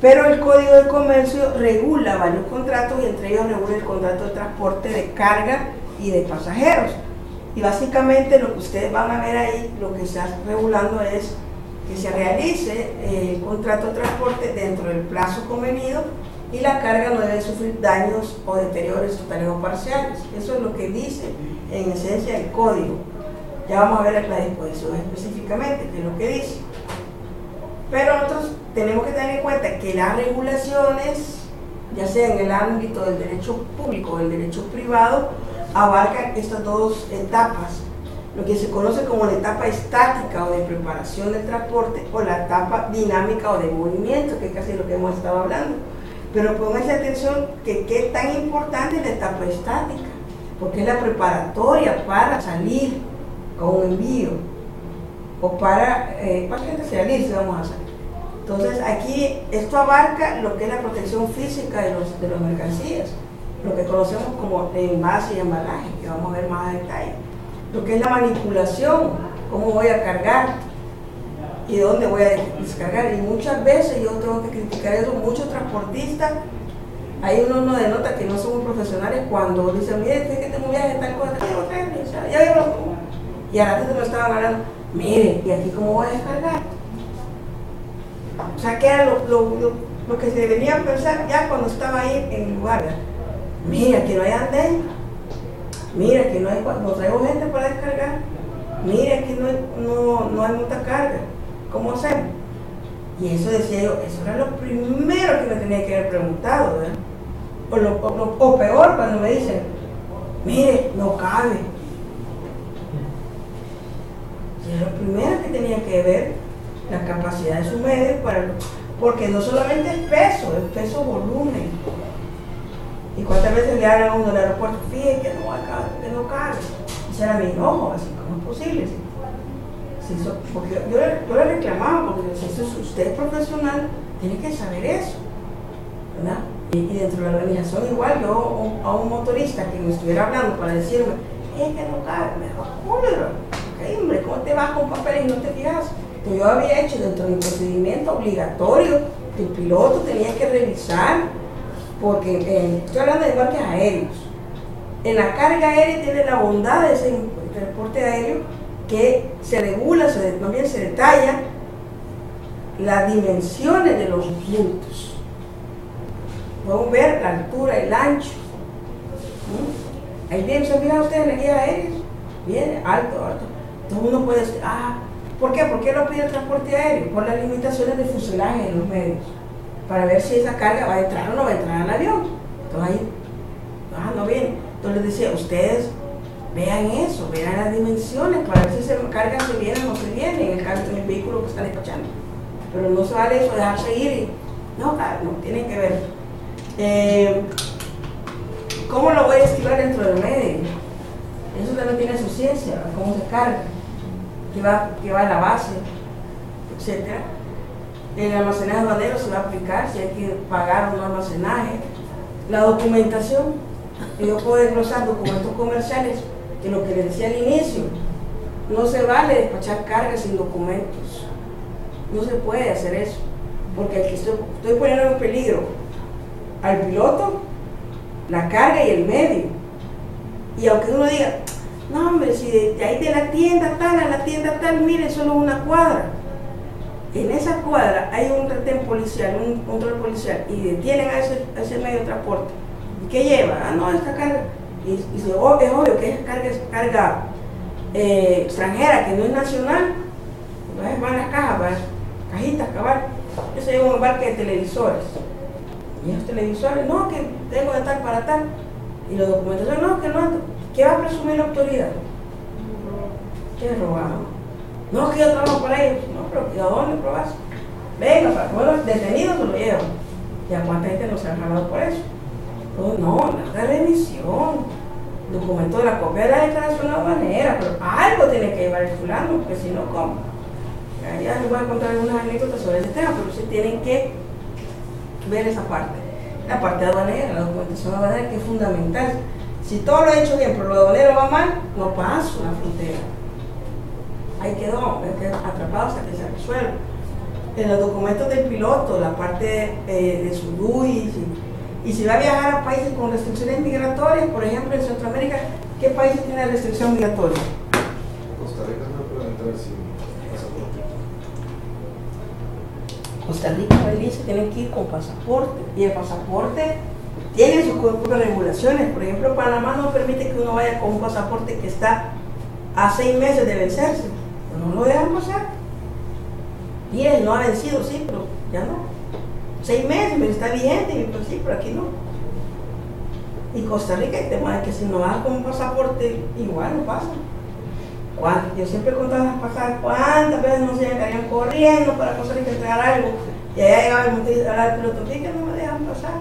[SPEAKER 3] Pero el Código de Comercio regula varios contratos, y entre ellos regula el contrato de transporte de carga y de pasajeros. Y básicamente lo que ustedes van a ver ahí, lo que se está regulando es que se realice el contrato de transporte dentro del plazo convenido, y la carga no debe sufrir daños o deterioros totales o parciales. Eso es lo que dice en esencia el código. Ya vamos a ver la disposición específicamente, que es lo que dice. Pero nosotros tenemos que tener en cuenta que las regulaciones, ya sea en el ámbito del derecho público o del derecho privado, abarcan estas dos etapas, lo que se conoce como la etapa estática o de preparación del transporte, o la etapa dinámica o de movimiento, que es casi lo que hemos estado hablando. Pero pónganse atención que qué tan importante es la etapa estática, porque es la preparatoria para salir con un envío o para salir si vamos a salir. Entonces aquí esto abarca lo que es la protección física de las mercancías, lo que conocemos como envase y embalaje, que vamos a ver más a detalle. Lo que es la manipulación, cómo voy a cargar y dónde voy a descargar. Y muchas veces yo tengo que criticar eso, muchos transportistas, hay uno denota que no son muy profesionales cuando dicen, mire, es que tengo un viaje de tal cosa, ya veo, y a la gente me estaban hablando, mire, ¿y aquí cómo voy a descargar? O sea, que era lo que se debería pensar ya cuando estaba ahí en el lugar. Mira, que no hay andén, mira, que no traigo gente para descargar, mira, que no hay mucha carga, ¿cómo hacemos? Y eso decía yo, eso era lo primero que me tenía que haber preguntado, ¿verdad? O peor, cuando me dicen, mire, no cabe. Y era lo primero que tenía que ver la capacidad de su medio, porque no solamente es peso volumen. Y cuántas veces le hablan a uno del aeropuerto, fíjate que no cabe. Ese era mi enojo, así, ¿cómo es posible? Porque yo le reclamaba, porque si usted es profesional, tiene que saber eso, ¿verdad? Y dentro de la organización igual, yo a un motorista que me estuviera hablando para decirme, es que no cabe, me dijo, ok, hombre, ¿cómo te vas con papeles y no te fijas? Que yo había hecho dentro de mi procedimiento obligatorio, que el piloto tenía que revisar, porque estoy hablando de embarques aéreos. En la carga aérea tiene la bondad de ese transporte aéreo que se regula, también se detalla las dimensiones de los bultos. Podemos ver la altura, el ancho. Ahí bien, ¿se fijan ustedes en la guía aérea? Bien, alto. Todo el mundo puede decir, ¿por qué? ¿Por qué lo pide el transporte aéreo? Por las limitaciones de fuselaje de los medios, para ver si esa carga va a entrar o no va a entrar al avión. Entonces ahí, no viene. Entonces les decía, ustedes vean eso, vean las dimensiones para ver si esa carga se viene o no se viene en el vehículo que están despachando. Pero no se vale eso, dejarse ir y no, tienen que ver. ¿Cómo lo voy a estirar dentro del medio? Eso también tiene su ciencia, cómo se carga, qué va a la base, etc. El almacenaje aduanero se va a aplicar si hay que pagar un almacenaje. La documentación, yo puedo desglosar documentos comerciales, que lo que les decía al inicio, no se vale despachar cargas sin documentos, no se puede hacer eso, porque aquí estoy poniendo en peligro al piloto, la carga y el medio. Y aunque uno diga, no hombre, si de ahí de la tienda tal a la tienda tal, mire, solo una cuadra. En esa cuadra hay un retén policial, un control policial, y detienen a ese medio de transporte. ¿Y qué lleva? Esta carga. Y es obvio que es carga extranjera, que no es nacional. Entonces van las cajas, cajitas, cabal. Eso lleva un embarque de televisores. Y esos televisores, no, que tengo de tal para tal. Y los documentos, no, que no. ¿Qué va a presumir la autoridad? ¿Qué es robado? No, que yo trabajo para ellos. No, pero ¿y a dónde probas? Venga, para los detenidos se lo llevan. ¿Y a cuánta gente nos han jalado por eso? Pues no, la remisión. Documento de la copia de la declaración aduanera, pero algo tiene que llevar el fulano, porque si no, ¿cómo? Ya les voy a contar algunas anécdotas sobre ese tema, pero sí tienen que ver esa parte. La parte aduanera, la documentación aduanera, que es fundamental. Si todo lo he hecho bien, pero lo aduanero va mal, no paso la frontera. Ahí quedó atrapado hasta que se resuelva. En los documentos del piloto, la parte de su DUI, y si va a viajar a países con restricciones migratorias, por ejemplo en Centroamérica, ¿qué países tienen restricción migratoria?
[SPEAKER 4] Costa Rica no puede entrar sin pasaporte.
[SPEAKER 3] Costa Rica, Belice tienen que ir con pasaporte, y el pasaporte tiene sus propias regulaciones. Por ejemplo, Panamá no permite que uno vaya con un pasaporte que está a 6 meses de vencerse, pero no lo dejan pasar. Miren, no ha vencido, sí, pero ya no. 6 meses, pero está vigente, pues sí, pero aquí no. Y Costa Rica, el tema es que si no vas con un pasaporte, igual no pasa. Yo siempre contaba las pasadas, cuántas veces no se llegarían corriendo para Costa Rica a entregar algo, y allá llegaba el motorista al piloto, que no me dejan pasar.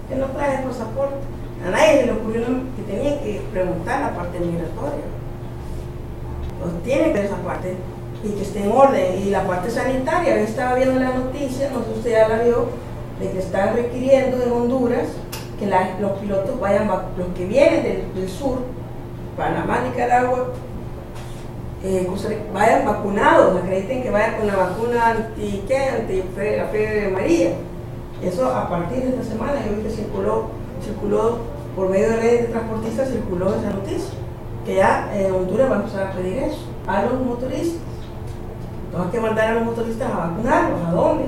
[SPEAKER 3] que no trae el pasaporte. A nadie se le ocurrió que tenía que preguntar la parte migratoria. Pues tiene que ver esa parte y que esté en orden. Y la parte sanitaria, yo estaba viendo la noticia, no sé si usted ya la vio, de que están requiriendo en Honduras que los pilotos vayan, los que vienen del sur, Panamá, Nicaragua, vayan vacunados, acrediten que vayan con la vacuna anti la fiebre amarilla. Eso a partir de esta semana, yo vi que circuló por medio de redes de transportistas, circuló esa noticia, que ya en Honduras va a empezar a pedir eso a los motoristas. Entonces hay que mandar a los motoristas a vacunarlos. ¿A dónde?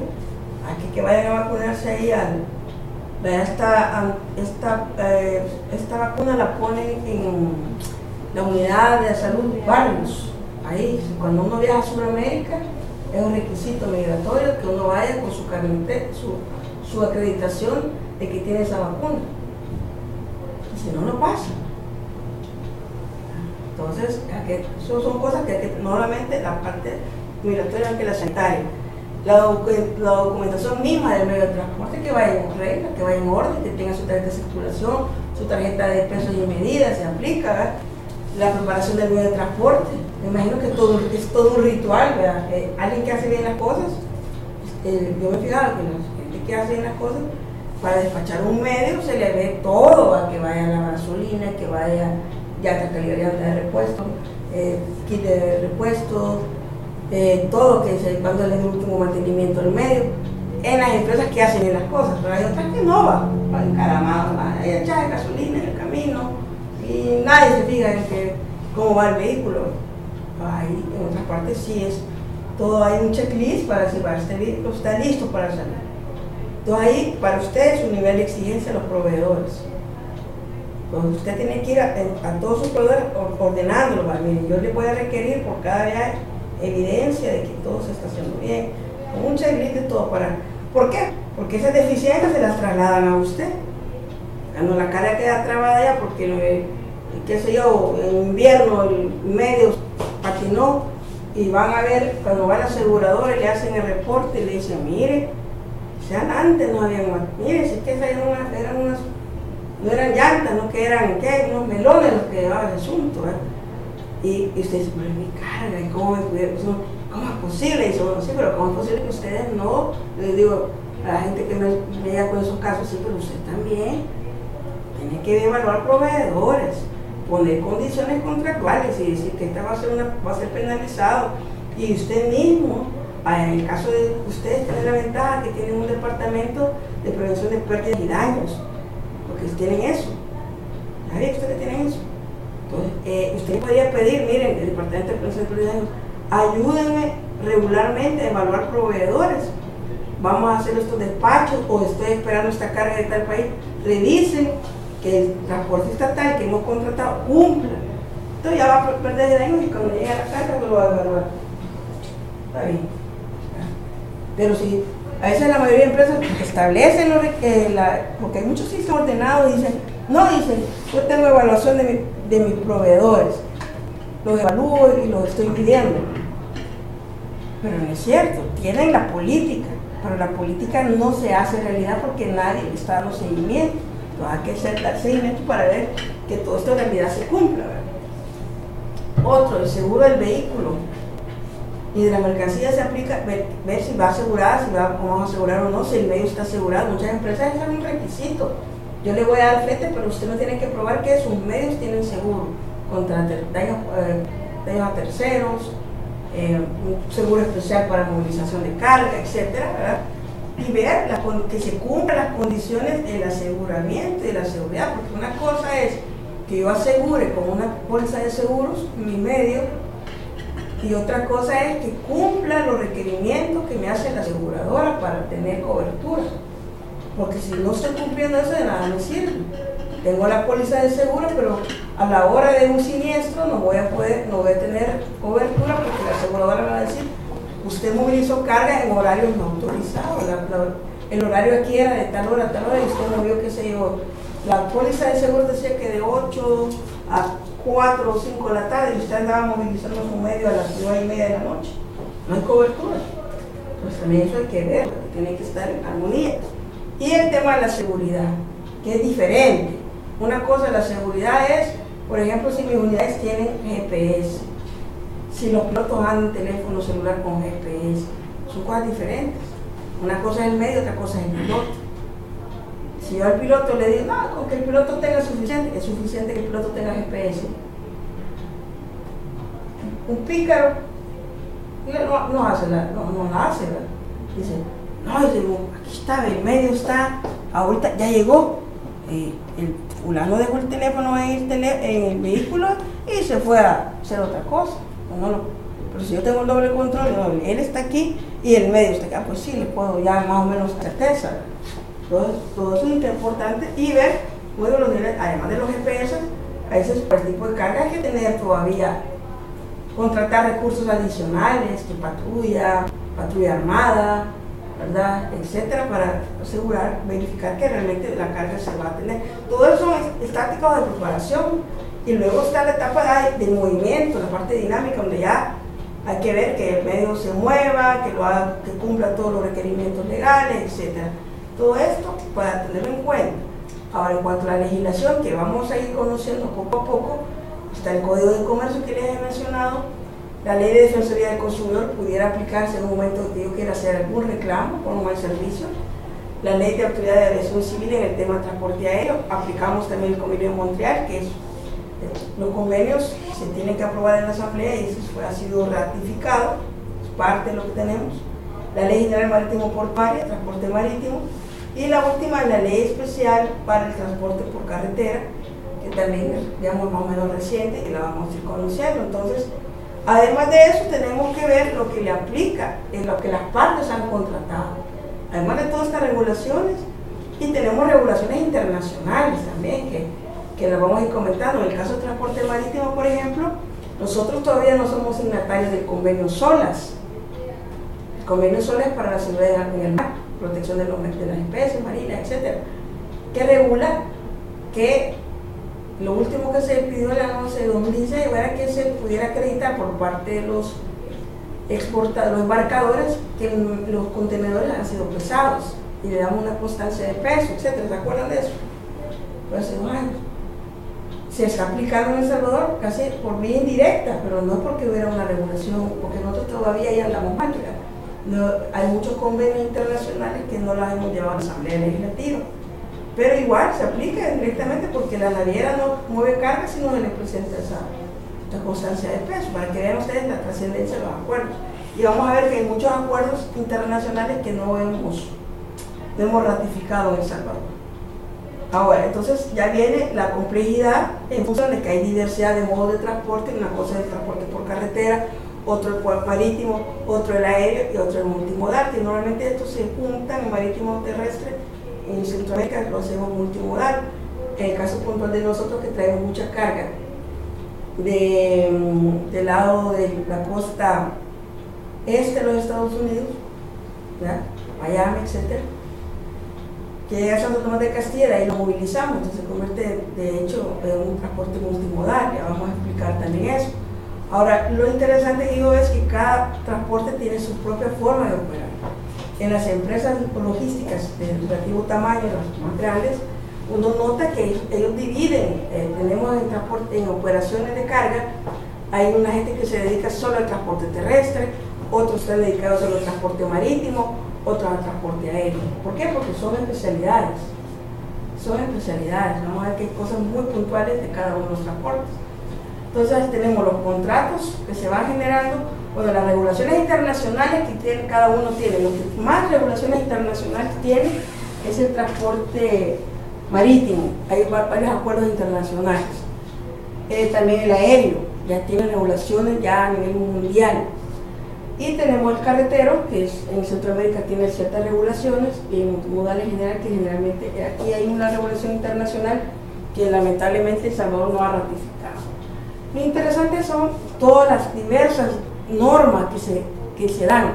[SPEAKER 3] Aquí que vayan a vacunarse ahí esta vacuna la ponen en la unidad de salud Barrios. Ahí, cuando uno viaja a Sudamérica, es un requisito migratorio que uno vaya con su carnet, su acreditación de que tiene esa vacuna. Y si no, no pasa. Entonces, eso son cosas que normalmente la parte migratoria que la sanitaria. La documentación misma del medio de transporte que vaya en regla, que vaya en orden, que tenga su tarjeta de circulación, su tarjeta de pesos y medidas, se aplica, ¿verdad? La preparación del medio de transporte. Me imagino que es todo un ritual, ¿verdad? Alguien que hace bien las cosas, yo me he fijado que la gente que hace bien las cosas, para despachar un medio se le ve todo, ¿verdad? Que vaya la gasolina, que vaya llantas calidad de repuesto, kit de repuesto, todo que se cuando es el último mantenimiento del medio, en las empresas que hacen bien las cosas, pero hay otras que no van encaramados, hay echar gasolina en el camino y nadie se fija en cómo va el vehículo. Ahí en otras partes sí es todo, hay un checklist para si este vehículo está listo para salir. Entonces ahí para usted es un nivel de exigencia a los proveedores. Entonces usted tiene que ir a todos sus proveedores ordenándolo. Miren, yo le voy a requerir por cada día evidencia de que todo se está haciendo bien, con un checklist de todo. ¿Por qué? Porque esas deficiencias se las trasladan a usted. Cuando la carga queda trabada ya porque, qué sé yo, en invierno el medio patinó y van a ver, cuando van a la aseguradora y le hacen el reporte y le dicen, mire, sean antes no habían más, mire, si es que no eran llantas, no que eran unos melones los que llevaban el asunto, ¿eh? Y usted dice, pero mi carga, ¿y cómo es posible? Y dice, bueno, sí, pero ¿cómo es posible que ustedes no? Les digo a la gente que me llega con esos casos, sí, pero usted también tiene que evaluar proveedores, poner condiciones contractuales y decir que esta va a ser penalizado. Y usted mismo, en el caso de ustedes, tienen la ventaja que tienen un departamento de prevención de pérdidas y daños, porque tienen eso. ¿Sabía que ustedes tienen eso? Entonces, usted podría pedir, miren, el departamento de prevención de pérdidas y daños, ayúdenme regularmente a evaluar proveedores. Vamos a hacer estos despachos o estoy esperando esta carga de tal país. Revisen que el transportista tal que hemos contratado cumpla. Entonces ya va a perder de daños y cuando llegue a la carga lo va a evaluar. Está bien. Pero si a veces la mayoría de empresas establecen porque hay muchos sistemas ordenados y dicen, yo tengo evaluación de mis proveedores, los evalúo y los estoy pidiendo. Pero no es cierto, tienen la política, pero la política no se hace realidad porque nadie le está dando seguimiento. Entonces hay que dar seguimiento para ver que todo esto en realidad se cumpla, ¿verdad? Otro, el seguro del vehículo y de la mercancía se aplica, ver si va asegurada, si vamos a asegurar o no, si el medio está asegurado. Muchas empresas es un requisito. Yo le voy a dar flete, pero usted no tiene que probar que sus medios tienen seguro contra daños a terceros, un seguro especial para movilización de carga, etcétera, ¿verdad? Y ver que se cumplan las condiciones del aseguramiento y de la seguridad, porque una cosa es que yo asegure con una póliza de seguros mi medio y otra cosa es que cumpla los requerimientos que me hace la aseguradora para tener cobertura, porque si no estoy cumpliendo eso de nada me sirve. Tengo la póliza de seguro, pero a la hora de un siniestro no voy a tener cobertura porque la aseguradora me va a decir, usted movilizó carga en horarios no autorizados. El horario aquí era de tal hora a tal hora y usted movió, qué sé yo. La póliza de seguro decía que de 8 a 4 o 5 de la tarde y usted andaba movilizando su medio a las 9:30 de la noche. No hay cobertura. Pues también eso hay que ver, tiene que estar en armonía. Y el tema de la seguridad. que es diferente. Una cosa, la seguridad es, por ejemplo, si mis unidades tienen GPS, si los pilotos andan teléfono celular con GPS, son cosas diferentes. Una cosa es el medio, otra cosa es el piloto. Si yo al piloto le digo, no, con que el piloto tenga suficiente, es suficiente que el piloto tenga GPS. Un pícaro no la hace, ¿verdad? Dice, no, aquí está, el medio está, ahorita ya llegó, el fulano dejó el teléfono en el vehículo y se fue a hacer otra cosa. Pero si yo tengo el doble control, él está aquí y el medio está acá, pues sí, le puedo ya más o menos certeza. Entonces, todo eso es importante y ver, bueno, además de los GPS, a veces por el tipo de carga hay que tener todavía, contratar recursos adicionales, que patrulla armada, ¿verdad?, etcétera, para asegurar, verificar que realmente la carga se va a tener. Todo eso son estáticos de preparación y luego está la etapa de movimiento, la parte dinámica, donde ya hay que ver que el medio se mueva, que cumpla todos los requerimientos legales, etcétera. Todo esto para tenerlo en cuenta. Ahora, en cuanto a la legislación que vamos a ir conociendo poco a poco, está el Código de Comercio que les he mencionado. La Ley de Defensoría del Consumidor pudiera aplicarse en un momento que yo quiera hacer algún reclamo por un mal servicio. La Ley de Autoridad de Aviación Civil en el tema de transporte aéreo. Aplicamos también el Convenio de Montreal, que es, los convenios se tienen que aprobar en la Asamblea y eso ha sido ratificado, es parte de lo que tenemos. La Ley General Marítimo Portuaria, transporte marítimo. Y la última es la Ley Especial para el Transporte por Carretera, que también es, digamos, más o menos reciente y la vamos a ir conociendo. Entonces, además de eso, tenemos que ver lo que le aplica en lo que las partes han contratado. Además de todas estas regulaciones, y tenemos regulaciones internacionales también, que las vamos a ir comentando. En el caso del transporte marítimo, por ejemplo, nosotros todavía no somos signatarios del convenio SOLAS. El convenio SOLAS es para la seguridad en el mar, protección de las especies marinas, etc., que regula que lo último que se pidió en la 11 de 2016 era que se pudiera acreditar por parte de los embarcadores que los contenedores han sido pesados y le damos una constancia de peso, etc. ¿Se acuerdan de eso? Pues hace 2 años. Se está aplicando en El Salvador casi por vía indirecta, pero no porque hubiera una regulación, porque nosotros todavía ya andamos mal. No, hay muchos convenios internacionales que no los hemos llevado a la Asamblea Legislativa. Pero igual se aplica directamente porque la naviera no mueve carga si no se le presenta esta constancia de peso, para que vean ustedes la trascendencia de los acuerdos. Y vamos a ver que hay muchos acuerdos internacionales que no hemos ratificado en El Salvador. Ahora, entonces ya viene la complejidad en función de que hay diversidad de modos de transporte. Una cosa es el transporte por carretera, otro el marítimo, otro el aéreo y otro el multimodal, que normalmente estos se juntan en marítimo terrestre. En Centroamérica lo hacemos multimodal. En el caso puntual de nosotros, que traemos mucha carga del lado de la costa este de los Estados Unidos, ¿verdad?, Miami, etc., que llega a Santo Tomás de Castilla, ahí lo movilizamos, entonces se convierte de hecho en un transporte multimodal. Ya vamos a explicar también eso. Ahora, lo interesante, digo, es que cada transporte tiene su propia forma de operar. En las empresas logísticas de relativo tamaño, las más grandes, uno nota que ellos dividen. Tenemos en operaciones de carga, hay una gente que se dedica solo al transporte terrestre, otros están dedicados solo al transporte marítimo, otros al transporte aéreo. ¿Por qué? Porque son especialidades. Vamos a ver que hay cosas muy puntuales de cada uno de los transportes. Entonces tenemos los contratos que se van generando. Bueno, las regulaciones internacionales que cada uno tiene. Lo que más regulaciones internacionales tiene es el transporte marítimo. Hay varios acuerdos internacionales. También el aéreo, ya tiene regulaciones ya a nivel mundial. Y tenemos el carretero, que en Centroamérica tiene ciertas regulaciones, y en multimodal en general, que generalmente aquí hay una regulación internacional que lamentablemente El Salvador no ha ratificado. Lo interesante son todas las diversas normas que se dan,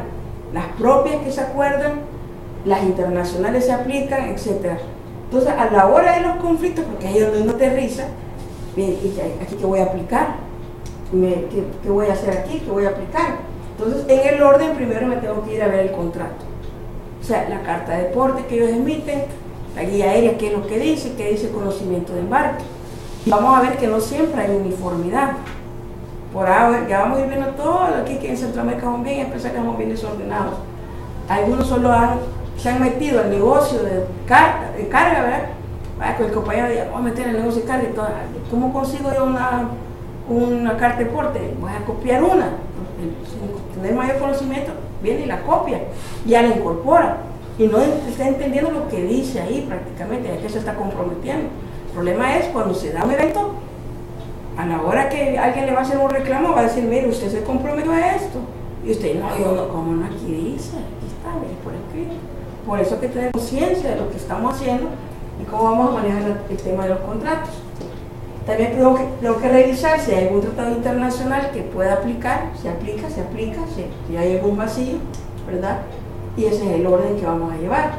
[SPEAKER 3] las propias que se acuerdan, las internacionales se aplican, etc. Entonces, a la hora de los conflictos, porque ahí es donde uno aterriza, ¿aquí qué voy a aplicar? ¿Qué voy a hacer aquí? ¿Qué voy a aplicar? Entonces, en el orden, primero me tengo que ir a ver el contrato. O sea, la carta de porte que ellos emiten, la guía aérea, qué es lo que dice conocimiento de embarque. Y vamos a ver que no siempre hay uniformidad. Por ahora ya vamos a ir viendo todo aquí que en Centroamérica son bien, empresas que son bien desordenados. Algunos solo se han metido al negocio de carga, ¿verdad? Con el compañero dice, voy a meter el negocio de carga y todo. ¿Cómo consigo yo una carta de porte? Voy a copiar una. Sin tener mayor conocimiento, viene y la copia, ya la incorpora. Y no está entendiendo lo que dice ahí prácticamente, a qué se está comprometiendo. El problema es cuando se da un evento, a la hora que alguien le va a hacer un reclamo, va a decir, mire, usted se comprometió a esto. Y usted, no, yo no, ¿cómo no? Aquí dice, aquí está, mire, por escrito. Por eso hay que tener conciencia de lo que estamos haciendo y cómo vamos a manejar el tema de los contratos. También tengo que revisar si hay algún tratado internacional que pueda aplicar, si hay algún vacío, ¿verdad? Y ese es el orden que vamos a llevar.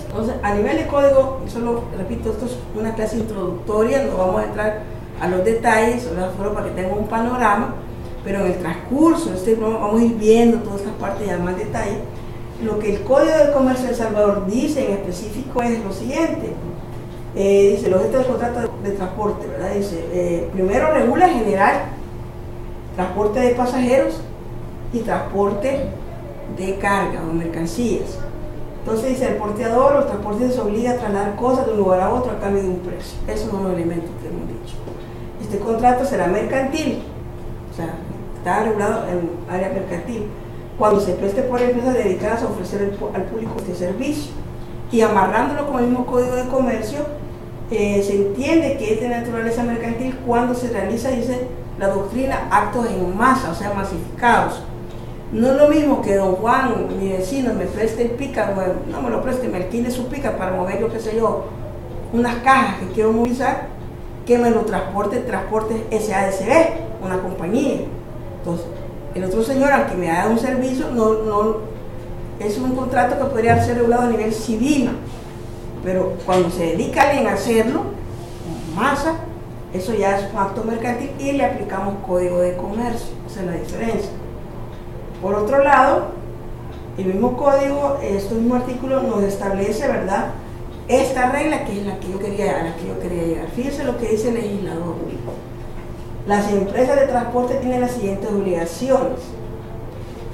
[SPEAKER 3] Entonces, a nivel de código, y solo repito, esto es una clase introductoria, no vamos a entrar a los detalles, solo para que tengan un panorama, pero en el transcurso de este programa vamos a ir viendo todas estas partes ya más detalle. Lo que el Código de Comercio de El Salvador dice en específico es lo siguiente. Dice, el objeto del contrato de transporte, ¿verdad? Dice, primero regula en general transporte de pasajeros y transporte de carga o mercancías. Entonces dice, el porteador o el transportista se obliga a trasladar cosas de un lugar a otro a cambio de un precio. Esos son los elementos que hemos dicho. Este contrato será mercantil, o sea, está regulado en área mercantil, cuando se preste por empresas dedicadas a ofrecer al público este servicio. Y amarrándolo con el mismo Código de Comercio, se entiende que es de naturaleza mercantil cuando se realiza, dice la doctrina, actos en masa, o sea, masificados. No es lo mismo que don Juan, mi vecino, me preste el pica, no me lo preste, me alquile su pica para mover, yo qué sé yo, unas cajas que quiero movilizar, que me lo transporte SADCB, una compañía. Entonces, el otro señor, aunque me haga un servicio, no es un contrato que podría ser regulado a nivel civil, pero cuando se dedica a alguien a hacerlo, en masa, eso ya es un acto mercantil y le aplicamos Código de Comercio, esa es la diferencia. Por otro lado, el mismo código, este mismo artículo nos establece, ¿verdad?, esta regla que es a la que yo quería llegar. Fíjense lo que dice el legislador. Las empresas de transporte tienen las siguientes obligaciones: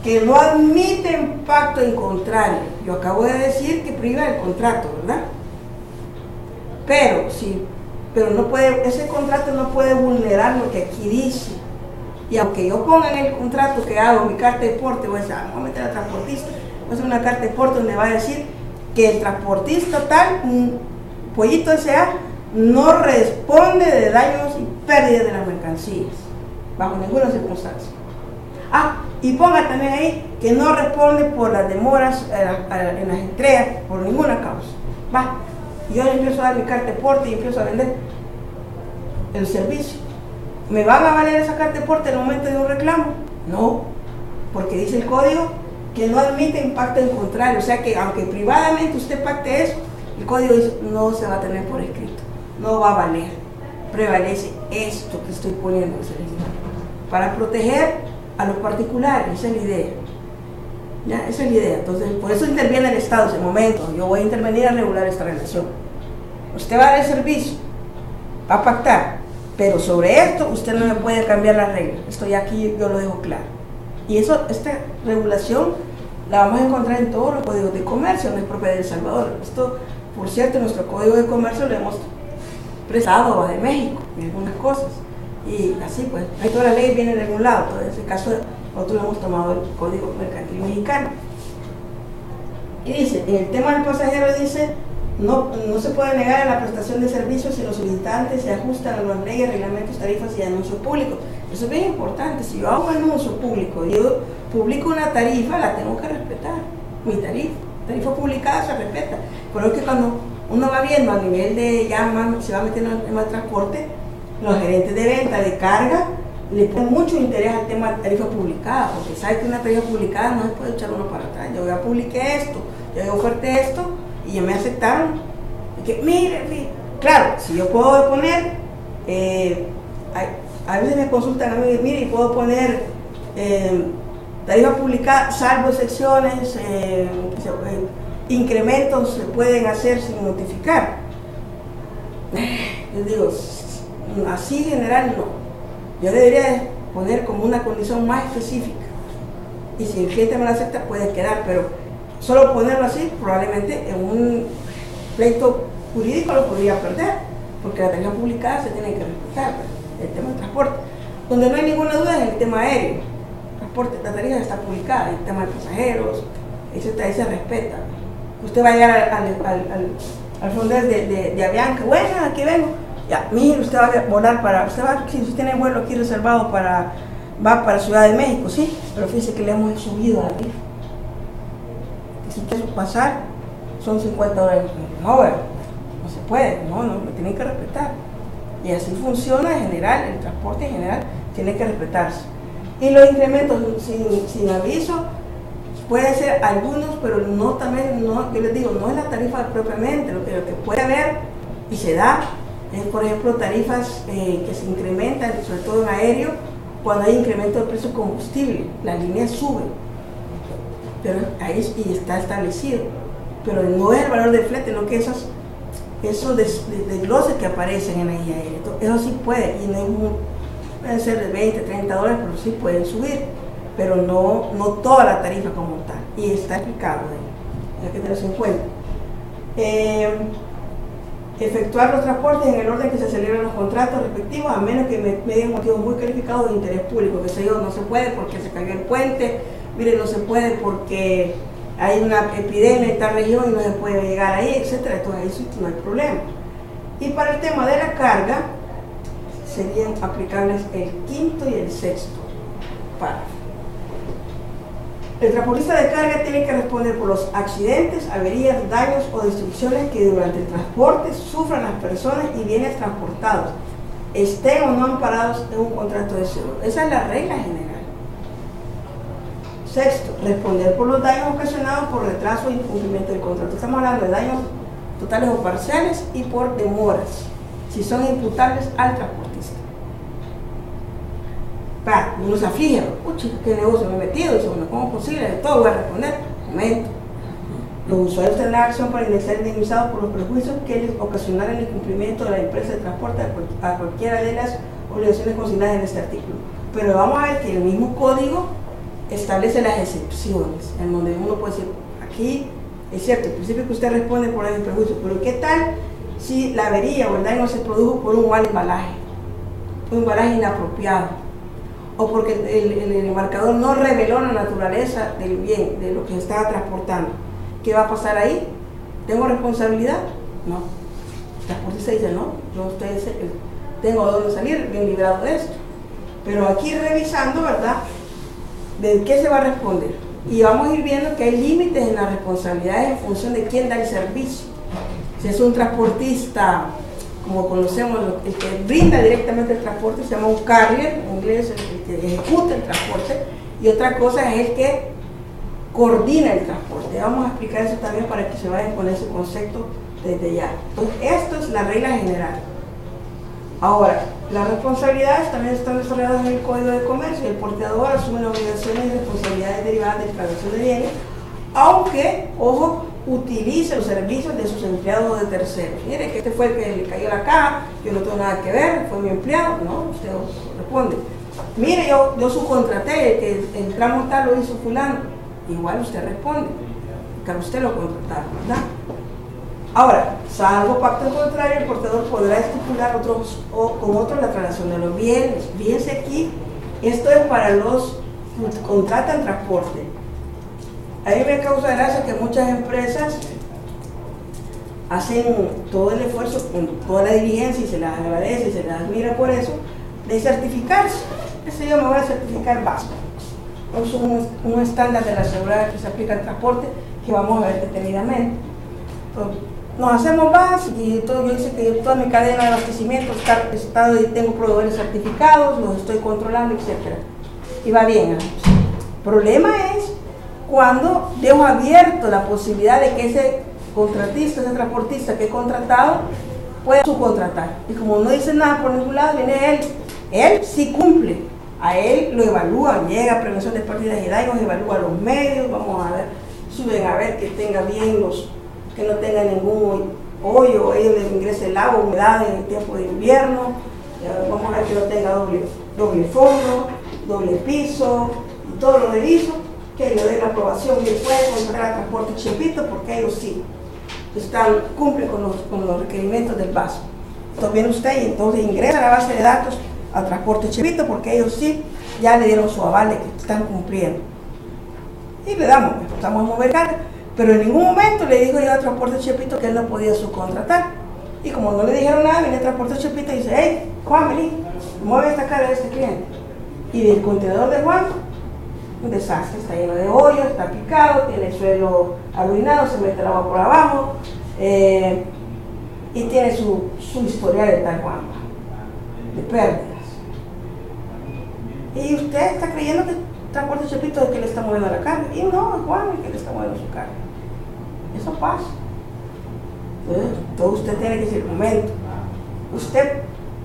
[SPEAKER 3] que no admiten pacto en contrario. Yo acabo de decir que priva el contrato, ¿verdad? Pero no puede, ese contrato no puede vulnerar lo que aquí dice. Y aunque yo ponga en el contrato que hago mi carta de porte, voy a decir, vamos a meter al transportista, voy a hacer una carta de porte donde va a decir que el transportista tal, Pollito S.A., no responde de daños y pérdidas de las mercancías, bajo ninguna circunstancia. Y ponga también ahí que no responde por las demoras en las entregas, por ninguna causa. Yo empiezo a dar mi carta de porte y empiezo a vender el servicio. ¿Me van a valer esa carta de porte en el momento de un reclamo? No, porque dice el código que no admite impacto en contrario, o sea que aunque privadamente usted pacte eso, el código dice no se va a tener por escrito, no va a valer, prevalece esto que estoy poniendo para proteger a los particulares, esa es la idea. ¿Ya? Esa es la idea. Entonces, por eso interviene el Estado en ese momento. Yo voy a intervenir a regular esta relación. Usted va a dar el servicio, va a pactar, pero sobre esto usted no me puede cambiar las reglas. Esto ya aquí yo lo dejo claro. Y esta regulación la vamos a encontrar en todos los códigos de comercio, no es propia de El Salvador. Esto, por cierto, nuestro código de comercio lo hemos prestado de México en algunas cosas. Y así pues, todas las leyes vienen de algún lado. Entonces, en ese caso, nosotros hemos tomado el Código Mercantil Mexicano. Y dice, en el tema del pasajero dice, no se puede negar a la prestación de servicios si los solicitantes se ajustan a las leyes, reglamentos, tarifas y anuncios públicos. Eso es bien importante. Si yo hago un anuncio público, yo publico una tarifa, la tengo que respetar. Mi tarifa publicada se respeta. Pero es que cuando uno va viendo a nivel de, ya más, se va metiendo en el tema de transporte, los gerentes de venta, de carga, le ponen mucho interés al tema de tarifa publicada, porque sabe que una tarifa publicada no se puede echar uno para atrás. Yo ya publiqué esto, yo ya oferté esto, y ya me aceptaron. Y que, mire, claro, si yo puedo poner, a veces me consultan a mí, mire, y puedo poner incrementos se pueden hacer sin notificar. Les digo, así general no. Yo debería poner como una condición más específica. Y si el cliente me la acepta, puede quedar, pero solo ponerlo así, probablemente en un pleito jurídico lo podría perder, porque la tarifa publicada se tiene que respetar, el tema del transporte. Donde no hay ninguna duda es el tema aéreo. Transporte, la tarifa está publicada, el tema de pasajeros, etc. Ahí se respeta. Usted va a llegar al fondés de Avianca, bueno, aquí vengo. Ya, mire, usted va a volar para, si usted tiene vuelo aquí reservado va para Ciudad de México, sí, pero fíjese que le hemos subido a la tarifa. Si quiere pasar, son $50. No, no se puede, no, me tienen que respetar. Y así funciona en general, el transporte en general tiene que respetarse. Y los incrementos sin aviso, puede ser algunos, pero no también, no, yo les digo, no es la tarifa propiamente, lo que puede haber y se da es, por ejemplo, tarifas que se incrementan, sobre todo en aéreo, cuando hay incremento del precio de combustible, las líneas suben, pero ahí y está establecido, pero no es el valor del flete, no que esos desgloses que aparecen en la guía aérea, eso sí puede, y pueden ser de $20, $30, pero sí pueden subir, pero no toda la tarifa como tal, y está explicado ahí, hay que tenerlo en cuenta. Efectuar los transportes en el orden que se celebran los contratos respectivos, a menos que medien motivos muy calificados de interés público, que sé yo, no se puede porque se cayó el puente, mire, no se puede porque hay una epidemia en tal región y no se puede llegar ahí, etcétera. Entonces ahí sí no hay problema. Y para el tema de la carga, serían aplicables el quinto y el sexto párrafo. El transportista de carga tiene que responder por los accidentes, averías, daños o destrucciones que durante el transporte sufran las personas y bienes transportados, estén o no amparados en un contrato de seguro. Esa es la regla general. Sexto, responder por los daños ocasionados por retraso e incumplimiento del contrato. Estamos hablando de daños totales o parciales y por demoras, si son imputables al transportista. Uno se aflige, pucha, ¿qué negocio me he metido? Dice, bueno, ¿cómo es posible? De todo voy a responder. Momento. Los usuarios tendrán acción para ser indemnizados por los perjuicios que les ocasionaran el incumplimiento de la empresa de transporte a cualquiera de las obligaciones consignadas en este artículo. Pero vamos a ver que el mismo código establece las excepciones, en donde uno puede decir, aquí es cierto, al principio que usted responde por el perjuicio, pero ¿qué tal si la avería o el daño se produjo por un mal embalaje, un embalaje inapropiado, o porque el embarcador no reveló la naturaleza del bien, de lo que se estaba transportando? ¿Qué va a pasar ahí? ¿Tengo responsabilidad? No. El transportista dice, no, yo ustedes tengo de dónde salir, bien librado de esto. Pero aquí revisando, ¿verdad?, de qué se va a responder. Y vamos a ir viendo que hay límites en las responsabilidades en función de quién da el servicio. Si es un transportista, como conocemos, el que brinda directamente el transporte, se llama un carrier, en inglés, el que ejecuta el transporte, y otra cosa es el que coordina el transporte. Vamos a explicar eso también para que se vayan con ese concepto desde ya. Entonces, esto es la regla general. Ahora, las responsabilidades también están desarrolladas en el Código de Comercio. El porteador asume obligaciones y responsabilidades derivadas de declaración de bienes, aunque, ojo, utilice los servicios de sus empleados o de terceros. Mire que este fue el que le cayó la caja, yo no tengo nada que ver, fue mi empleado. No, usted responde. Mire, yo subcontraté, que el tramo tal lo hizo fulano. Igual usted responde, porque usted lo contrataron, ¿verdad? Ahora, salvo pacto en contrario, el portador podrá estipular con otros la traslación de los bienes. Fíjense aquí, esto es para los que contratan transporte. A mí me causa gracia que muchas empresas hacen todo el esfuerzo con toda la diligencia y se las agradece y se las admira por eso, de certificarse. Yo me voy a certificar básico. Es un estándar de la seguridad que se aplica al transporte que vamos a ver detenidamente. Entonces, nos hacemos más y todo, yo hice que toda mi cadena de abastecimiento tengo proveedores certificados, los estoy controlando, etc. Y va bien. El problema es cuando dejo abierto la posibilidad de que ese contratista, ese transportista que he contratado, pueda subcontratar. Y como no dice nada por ningún lado, viene él sí cumple. A él lo evalúan, llega a prevención de pérdidas y daños, evalúa los medios, vamos a ver suben a ver que tenga bien que no tenga ningún hoyo, ellos les ingrese el agua, humedad en el tiempo de invierno. Vamos a ver que no tenga doble fondo, doble piso y todo lo reviso, que le den la aprobación y puede comprar a Transporte Chepito porque ellos sí cumplen con los requerimientos del vaso. Entonces viene usted y entonces ingresa a la base de datos a Transporte Chepito porque ellos sí ya le dieron su aval de que están cumpliendo. Y le damos, empezamos a mover carga, pero en ningún momento le dijo yo a Transporte Chepito que él no podía subcontratar. Y como no le dijeron nada, viene Transporte Chepito y dice, hey, Juan, vení, mueve esta carga de este cliente. Y del contenedor de Juan, un desastre, está lleno de hoyos, está picado, tiene el suelo arruinado, se mete el agua por abajo, y tiene su historial de tal Juan, de pérdidas. Y usted está creyendo que Transporte Chepito es el que le está moviendo la carga, y no, es Juan el que le está moviendo su carga. Eso pasa. Entonces usted tiene que decir, un momento, usted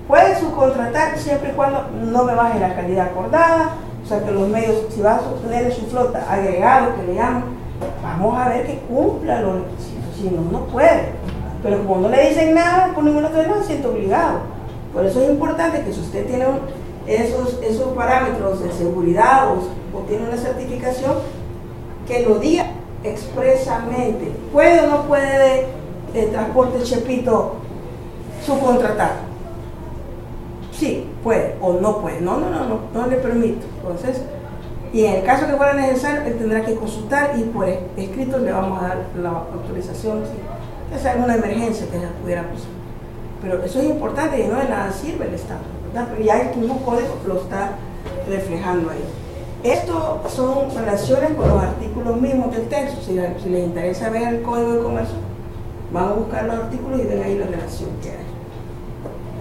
[SPEAKER 3] puede subcontratar siempre y cuando no me baje la calidad acordada, o sea que los medios, si va a tener su flota agregado, que le llaman, vamos a ver que cumpla los requisitos, si no, no puede. Pero como no le dicen nada, por ningún otro no se siente obligado. Por eso es importante que si usted tiene esos parámetros de seguridad o tiene una certificación, que lo diga expresamente. ¿Puede o no puede el Transporte Chepito subcontratar? Sí, puede o no puede. No le permito. Entonces, y en el caso que fuera necesario, él tendrá que consultar y por escrito le vamos a dar la autorización si es alguna emergencia que se pudiera pasar. Pero eso es importante y no de nada sirve el Estado, ¿verdad? Pero ya el mismo código lo está reflejando ahí. Esto son relaciones con los artículos mismos del texto. Si les interesa ver el Código de Comercio, van a buscar los artículos y ven ahí la relación que hay.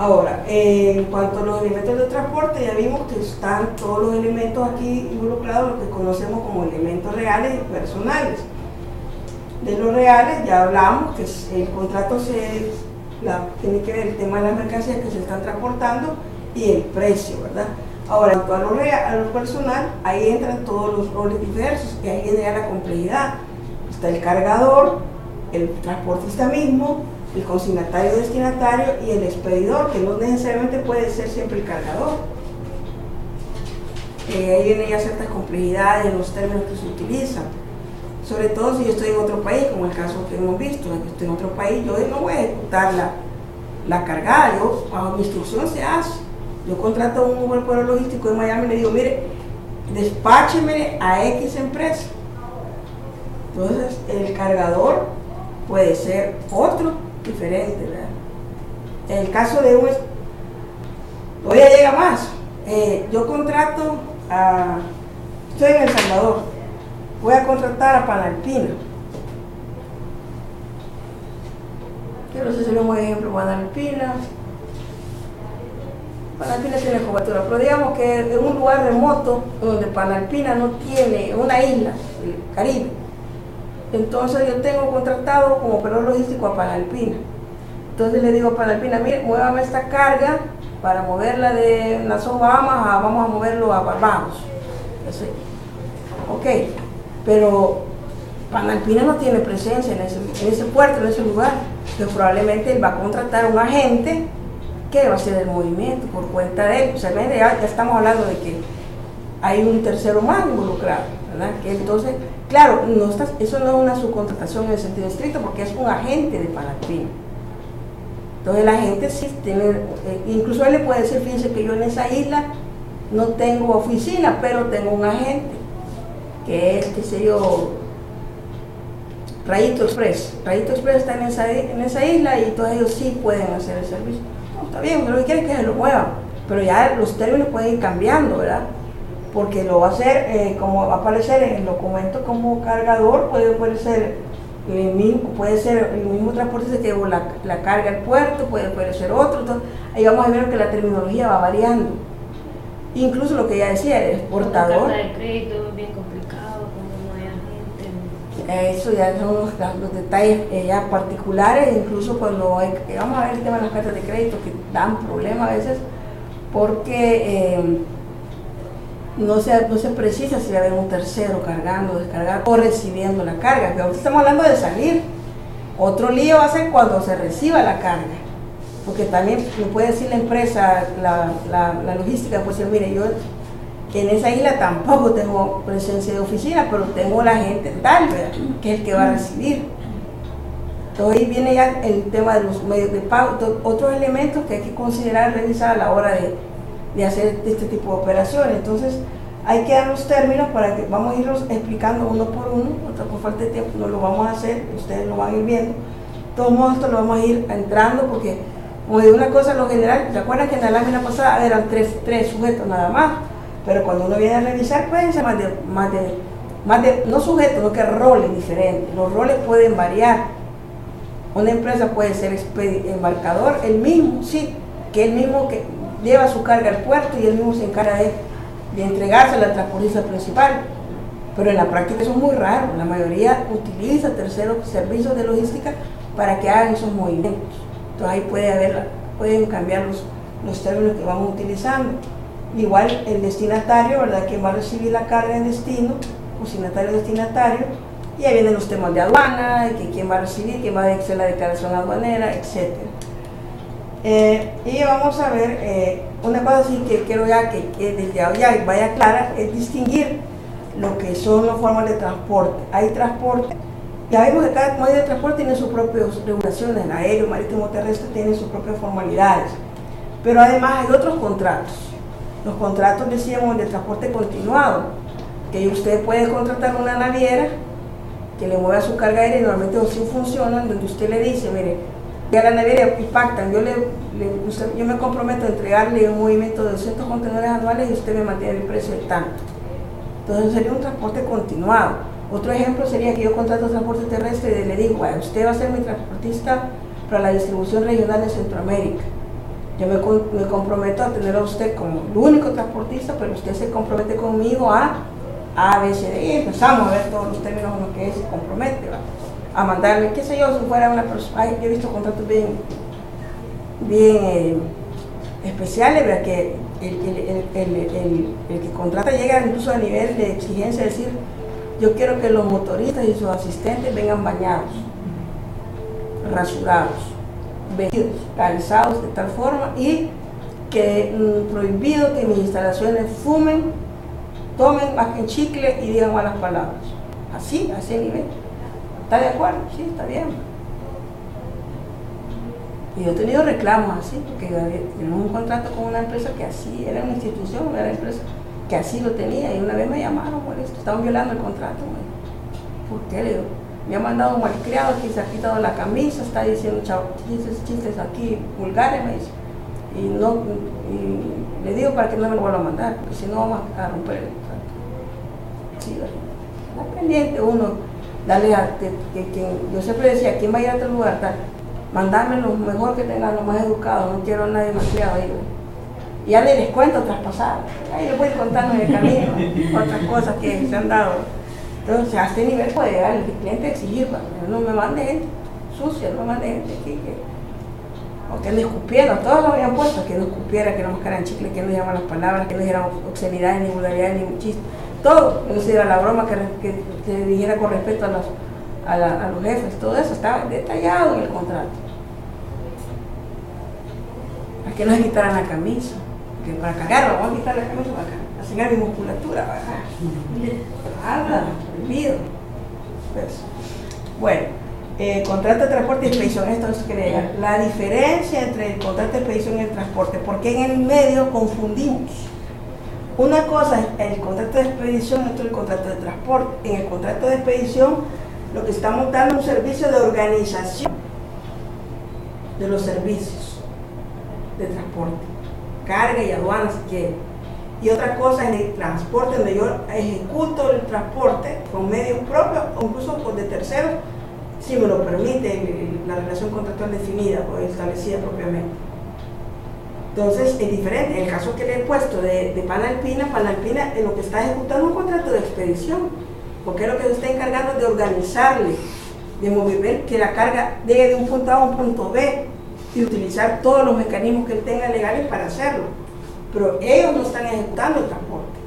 [SPEAKER 3] Ahora, en cuanto a los elementos de transporte, ya vimos que están todos los elementos aquí involucrados, lo que conocemos como elementos reales y personales. De los reales ya hablamos que el contrato tiene que ver el tema de las mercancías que se están transportando y el precio, ¿verdad? Ahora, en cuanto a lo personal, ahí entran todos los roles diversos y ahí viene ya la complejidad. Está el cargador, el transportista mismo, el consignatario destinatario y el expedidor, que no necesariamente puede ser siempre el cargador. Ahí vienen ya ciertas complejidades en los términos que se utilizan. Sobre todo si yo estoy en otro país, como el caso que hemos visto, que estoy en otro país, yo no voy a ejecutar la cargada, yo bajo mi instrucción se hace. Yo contrato a un operador logístico en Miami y le digo, mire, despácheme a X empresa. Entonces, el cargador puede ser otro diferente, ¿verdad? En el caso de todavía llega más. Yo contrato estoy en El Salvador, voy a contratar a Panalpina. Quiero hacer un buen ejemplo, Panalpina tiene cobertura, pero digamos que en un lugar remoto donde Panalpina no tiene, una isla, el Caribe, entonces yo tengo contratado como operador logístico a Panalpina. Entonces le digo a Panalpina, mire, muévame esta carga para moverla de Nassau, Bahamas, vamos a moverlo a Barbados. Así. Ok, pero Panalpina no tiene presencia en ese puerto, en ese lugar. Entonces probablemente él va a contratar a un agente que va a hacer el movimiento por cuenta de él. O sea, ya estamos hablando de que hay un tercero más involucrado, ¿verdad? Que entonces, claro, eso no es una subcontratación en el sentido estricto porque es un agente de Panalpina. Entonces el agente sí tiene, incluso él le puede decir, fíjense que yo en esa isla no tengo oficina, pero tengo un agente, que es, qué sé yo, Rayito Express. Rayito Express está en esa isla y todos ellos sí pueden hacer el servicio. No, está bien, pero lo que quieren es que se lo muevan, pero ya los términos pueden ir cambiando, ¿verdad? Porque lo va a hacer, como va a aparecer en el documento como cargador, puede ser el mismo transporte que llevó la carga al puerto, puede ser otro. Entonces, ahí vamos a ver que la terminología va variando. Incluso lo que ya decía, el exportador.
[SPEAKER 1] La carta de crédito es bien complicado cuando no hay agente.
[SPEAKER 3] Eso ya son los detalles ya particulares, incluso cuando vamos a ver el tema de las cartas de crédito que dan problemas a veces, porque no se precisa si va a haber un tercero cargando, descargando o recibiendo la carga. Pero ahorita estamos hablando de salir. Otro lío va a ser cuando se reciba la carga. Porque también me puede decir la empresa, la logística, pues decir, mire, yo en esa isla tampoco tengo presencia de oficina, pero tengo la gente tal, ¿verdad?, que es el que va a recibir. Entonces ahí viene ya el tema de los medios de pago, otros elementos que hay que considerar, revisar a la hora de hacer este tipo de operaciones. Entonces hay que dar los términos para que vamos a irlos explicando uno por uno, por falta de tiempo no lo vamos a hacer, ustedes lo van a ir viendo. De todos modos esto lo vamos a ir entrando porque, como digo una cosa, lo general, ¿se acuerdan que en la lámina pasada eran tres sujetos nada más? Pero cuando uno viene a revisar pueden ser más de no sujetos, sino que roles diferentes. Los roles pueden variar. Una empresa puede ser embarcador, el mismo, sí, que el mismo que lleva su carga al puerto y el mismo se encarga de entregársela al transportista principal. Pero en la práctica eso es muy raro. La mayoría utiliza terceros servicios de logística para que hagan esos movimientos. Entonces ahí pueden cambiar los términos que vamos utilizando. Igual el destinatario, ¿verdad?, que va a recibir la carga en destino, destinatario, y ahí vienen los temas de aduana, que quién va a recibir, quién va a hacer la declaración aduanera, etc. Y vamos a ver, una cosa sí que quiero ya que desde ya vaya clara, es distinguir lo que son las formas de transporte. Hay transporte, ya vemos que cada medio de transporte tiene sus propias regulaciones, el aéreo, marítimo, terrestre tienen sus propias formalidades, pero además hay otros contratos. Los contratos, decíamos, de transporte continuado, que usted puede contratar una naviera que le mueva su carga aérea, y normalmente así funcionan, donde usted le dice, mire, ya la naviera y pactan, yo me comprometo a entregarle un movimiento de 200 contenedores anuales y usted me mantiene el precio de tanto. Entonces sería un transporte continuado. Otro ejemplo sería que yo contrato transporte terrestre y le digo, bueno, usted va a ser mi transportista para la distribución regional de Centroamérica. Yo me comprometo a tener a usted como el único transportista, pero usted se compromete conmigo a B, C, D, y empezamos a ver todos los términos en los que se compromete, ¿va?, a mandarme, qué sé yo, si fuera una persona. Yo he visto contratos bien especiales, ¿verdad?, que el que contrata llega incluso a nivel de exigencia, es decir, yo quiero que los motoristas y sus asistentes vengan bañados, rasurados, vestidos, calzados de tal forma, y que prohibido que mis instalaciones fumen, tomen más que chicle y digan malas palabras. Así, a ese nivel. ¿Está de acuerdo? Sí, está bien. Y yo he tenido reclamos así, porque tenemos un contrato con una empresa que así, era una institución, era una empresa que así lo tenía, y una vez me llamaron por esto, estaban violando el contrato. ¿Por qué? Le digo, me ha mandado un malcriado que se ha quitado la camisa, está diciendo chistes aquí vulgares, me dice. Y le digo para que no me lo vuelva a mandar, porque si no vamos a romper el contrato. Sí, está pendiente uno, darle yo siempre decía, ¿quién va a ir a otro lugar? Mandame lo mejor que tengan, lo más educado, no quiero a nadie malcriado ahí. Y ya les cuento otras pasadas, ahí les voy contando en el camino otras cosas que se han dado. Entonces, a este nivel puede llegar el cliente a exigir, no me mande gente sucia, no me mande gente aquí, o que no escupiera, todos lo habían puesto, que no escupiera, que no mascaran chicle, que no llaman las palabras, que no dijeran obscenidades, ni vulgaridades, ni chistes, todo, que no se diera la broma, que dijera con respeto a los jefes, todo eso estaba detallado en el contrato. A que no se quitaran la camisa, que para cagarlo, vamos a quitar la camisa para enseñar mi musculatura, nada, prohibido. Pues, bueno, contrato de transporte y expedición, esto es que la diferencia entre el contrato de expedición y el transporte, porque en el medio confundimos. Una cosa es el contrato de expedición, otro el contrato de transporte. En el contrato de expedición lo que estamos dando es un servicio de organización de los servicios de transporte, carga y aduana si quieren. Y otra cosa es el transporte, donde yo ejecuto el transporte con medios propios o incluso de terceros, si me lo permite la relación contractual definida o establecida propiamente. Entonces es diferente. En el caso que le he puesto de Panalpina es lo que está ejecutando un contrato de expedición, porque es lo que se está encargando de organizarle, de mover, que la carga llegue de un punto A a un punto B y utilizar todos los mecanismos que él tenga legales para hacerlo. Pero ellos no están ejecutando el transporte.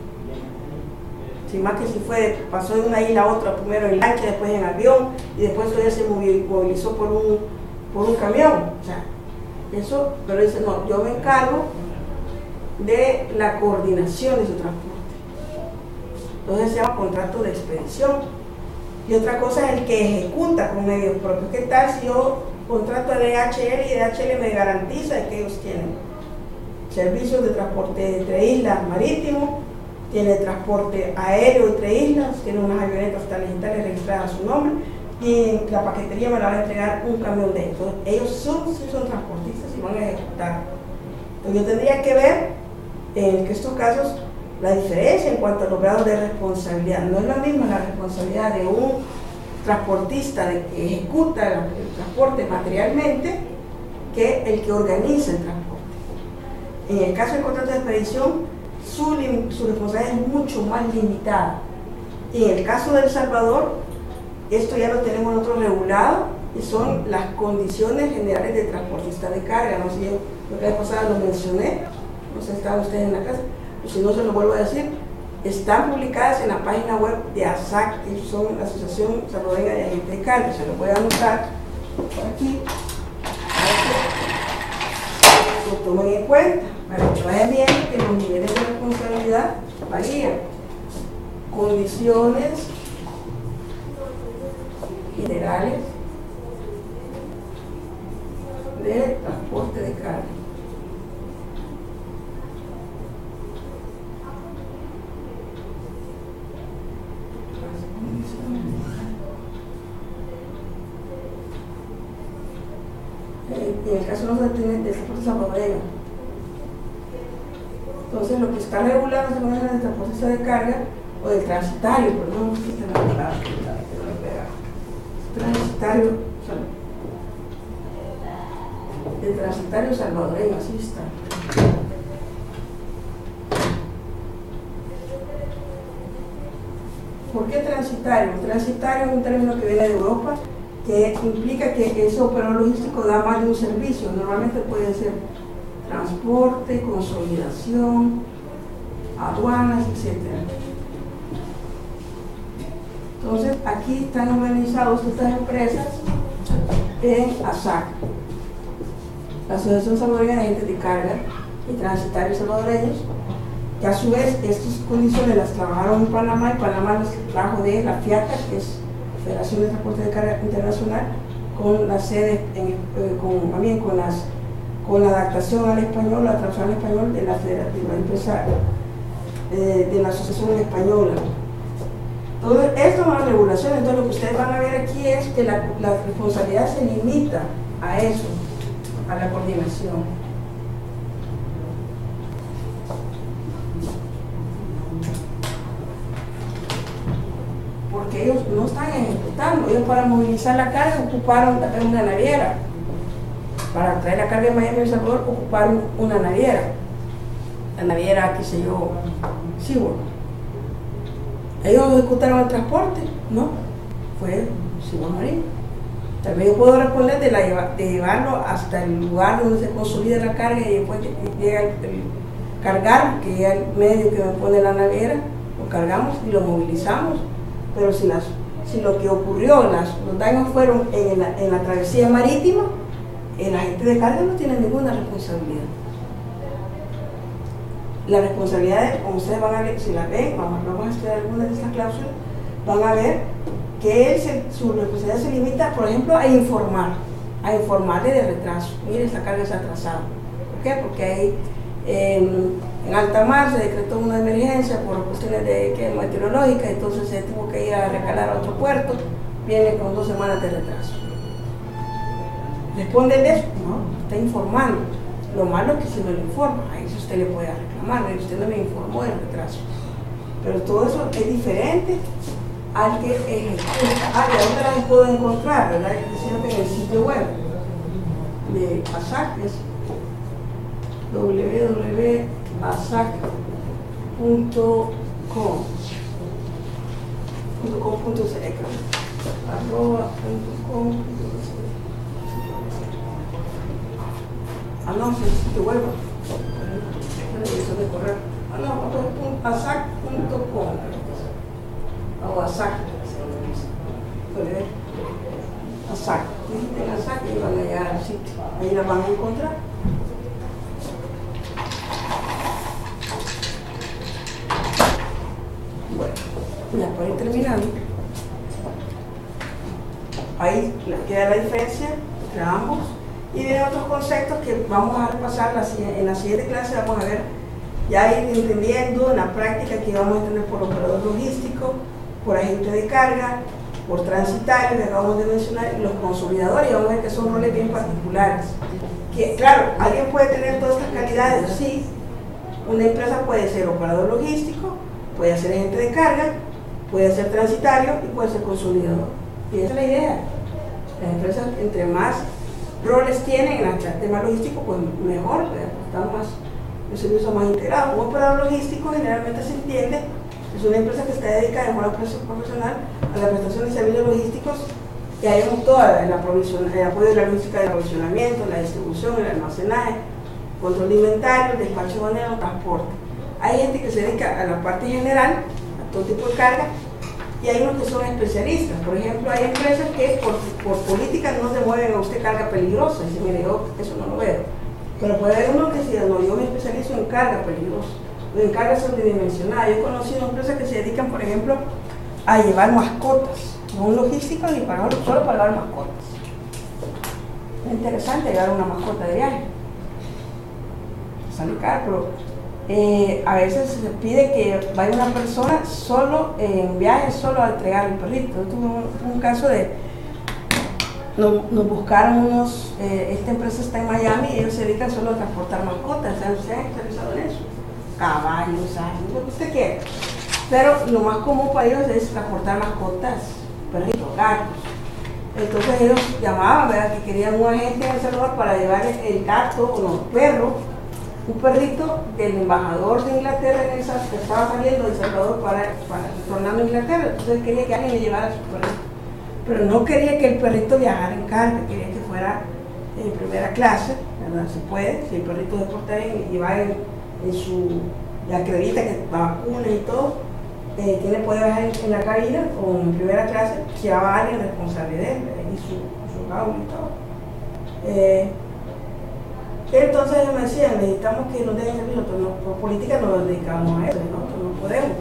[SPEAKER 3] Sin más que si pasó de una isla a otra, primero en lancha, después en avión, y después todavía se movilizó por un camión. O sea, eso, pero dice, no, yo me encargo de la coordinación de su transporte. Entonces se llama contrato de expedición. Y otra cosa es el que ejecuta con medios propios. ¿Qué tal si yo contrato a DHL y DHL me garantiza de que ellos tienen servicios de transporte entre islas marítimo, tiene transporte aéreo entre islas, tiene unas avionetas digitales registradas a su nombre, y la paquetería me la va a entregar un camión de ellos? Entonces, ellos sí son transportistas y van a ejecutar. Entonces yo tendría que ver en estos casos la diferencia en cuanto a los grados de responsabilidad. No es la misma la responsabilidad de un transportista que ejecuta el transporte materialmente que el que organiza el transporte. En el caso del contrato de expedición, su responsabilidad es mucho más limitada. Y en el caso de El Salvador, esto ya lo tenemos nosotros regulado, y son las condiciones generales de transportista de carga. No sé, yo la vez pasada lo mencioné, no sé si estaban ustedes en la casa, pero si no se lo vuelvo a decir, están publicadas en la página web de ASAC, que son la Asociación Salvadoreña de Agentes de Carga. Se lo voy a anotar por aquí, para que lo tomen en cuenta, para que vayan viendo que los niveles de responsabilidad varían. Condiciones generales de transporte de carga. En el caso no se tiene de transporte salvadoreño. Entonces, lo que está regulado se llama el transportista de carga o del transitario, perdón, no existe la palabra, transitario, el transitario salvadoreño, así está. ¿Por qué transitario? Transitario es un término que viene de Europa, que implica que ese operador logístico da más de un servicio. Normalmente puede ser transporte, consolidación, aduanas, etc. Entonces, aquí están organizados estas empresas en ASAC, la Asociación Salvadoreña de Agentes de Carga y Transitarios Salvadoreños, que a su vez estas condiciones las trabajaron en Panamá, y Panamá las trajo de la FIACA, que es Federación de Transporte de Carga Internacional, con la sede, con la adaptación al español, la traducción al español de la empresa, de la Asociación Española. Entonces, esto es una regulación. Entonces, lo que ustedes van a ver aquí es que la responsabilidad se limita a eso, a la coordinación. Porque ellos no están ejecutando. Ellos, para movilizar la carga, ocuparon también una naviera. Para traer la carga de Miami a El Salvador, ocuparon una naviera. La naviera, qué sé yo, SeaWorld. ¿Ellos ejecutaron el transporte? No, fue SeaWorld Marine. También yo puedo responder de llevarlo hasta el lugar donde se consolida la carga, y después llega el cargar, que es el medio que me pone la naviera, lo cargamos y lo movilizamos. Pero si lo que ocurrió, los daños fueron en la travesía marítima, el agente de carga no tiene ninguna responsabilidad. La responsabilidad, como ustedes van a ver, si la ven, vamos a estudiar algunas de estas cláusulas, van a ver que su responsabilidad se limita, por ejemplo, a informarle de retraso. Mire, esta carga se ha atrasado. ¿Por qué? Porque hay, en alta mar se decretó una emergencia por cuestiones meteorológicas, entonces se tuvo que ir a recalar a otro puerto, viene con 2 semanas de retraso. ¿Responde de eso? No, está informando. Lo malo es que si no le informa, ahí sí usted le puede reclamar, usted no me informó del retraso. Pero todo eso es diferente al que ejecuta. ¿Y a dónde las puedo encontrar? ¿Verdad? Diciendo que en el sitio web de ASAC es no, si el sitio web, la dirección de correo. ASAC.com. van a encontrar. Bueno, ya para ir terminando, ahí queda la diferencia entre ambos y vienen otros conceptos que vamos a repasar en la siguiente clase. Vamos a ver, ya ir entendiendo en la práctica que vamos a entender por operador logístico, por agente de carga, por transitario, que acabamos de mencionar, y los consolidadores, y vamos a ver que son roles bien particulares. Que, claro, alguien puede tener todas estas calidades, sí. Una empresa puede ser operador logístico, puede ser agente de carga, puede ser transitario y puede ser consolidador. Y esa es la idea. Las empresas, entre más roles tienen en el tema logístico, pues mejor, pues, están más, los servicios más integrados. Un operador logístico generalmente se entiende, es una empresa que está dedicada de forma profesional a la prestación de servicios logísticos, y hay toda el apoyo de la logística de aprovisionamiento, la distribución, el almacenaje, control de inventario, despacho de baneo, transporte. Hay gente que se dedica a la parte general, a todo tipo de carga, y hay unos que son especialistas. Por ejemplo, hay empresas que por política no se mueven a usted carga peligrosa, y dice, mire, yo eso no lo veo. Pero puede haber uno que diga, no, yo me especializo en carga peligrosa, o en carga sobredimensionada. Yo he conocido empresas que se dedican, por ejemplo, a llevar mascotas, no un logístico ni solo para llevar mascotas. Es interesante llevar una mascota de viaje. Sale caro, pero a veces se pide que vaya una persona solo en viaje, solo a entregar el perrito. Yo tuve un caso de, nos buscaron unos, esta empresa está en Miami y ellos se dedican solo a transportar mascotas, se han especializado en eso, caballos, asnos, lo que usted quiera. Pero lo más común para ellos es transportar mascotas, perritos, gatos. Entonces ellos llamaban, ¿verdad?, que querían un agente en El Salvador para llevar el gato o los perros, un perrito del embajador de Inglaterra que estaba saliendo de El Salvador para retornando a Inglaterra. Entonces él quería que alguien le llevara a su perrito, pero no quería que el perrito viajara en carga, quería que fuera en primera clase, ¿verdad? Se puede, si el perrito se porta bien y va en su, le acredita que vacuna y todo, puede viajar en la cabina o en primera clase, si va alguien responsable de él, y su jaula y todo. Entonces ellos me decían, necesitamos que nos den servicio, por política no nos dedicamos a eso, nosotros no podemos.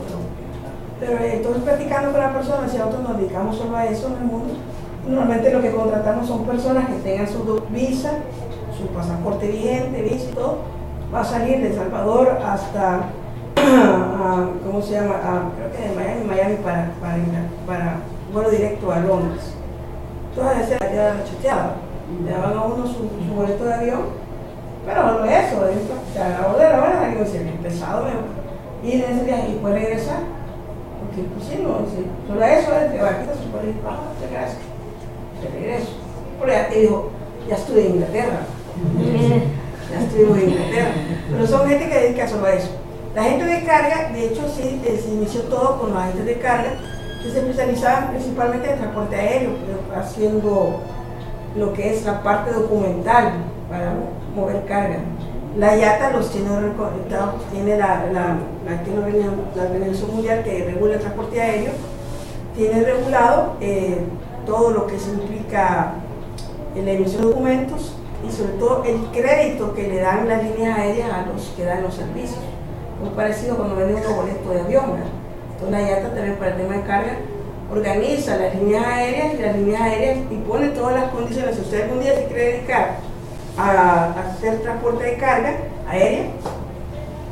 [SPEAKER 3] Pero entonces practicando con la persona, si nosotros nos dedicamos solo a eso en el mundo, normalmente lo que contratamos son personas que tengan su visa, su pasaporte vigente, visa y todo, va a salir de El Salvador hasta, ¿cómo se llama? Creo que de Miami para vuelo directo a Londres. Entonces esa es la choteada, le daban a uno su boleto de avión. Pero no es eso, a la hora de la hora alguien dice, bien pesado, y en ese viaje, y puede regresar, porque pues sí, no, solo eso es, te va a quitar su país, muchas gracias, te regreso. Pero ya te dijo, ya estuve en Inglaterra, ya estuve en Inglaterra, pero son gente que dedica solo a eso. La gente de carga, de hecho sí, se inició todo con los agentes de carga, que se especializaban principalmente en transporte aéreo, haciendo lo que es la parte documental para mover carga. La IATA los tiene reconectados, tiene la Organización Mundial que regula el transporte aéreo, tiene regulado todo lo que se implica en la emisión de documentos y sobre todo el crédito que le dan las líneas aéreas a los que dan los servicios. Muy parecido cuando venden un boleto de avión, ¿verdad? Entonces la IATA también para el tema de carga organiza las líneas aéreas y pone todas las condiciones. Si usted algún día se quiere dedicar a hacer transporte de carga aérea,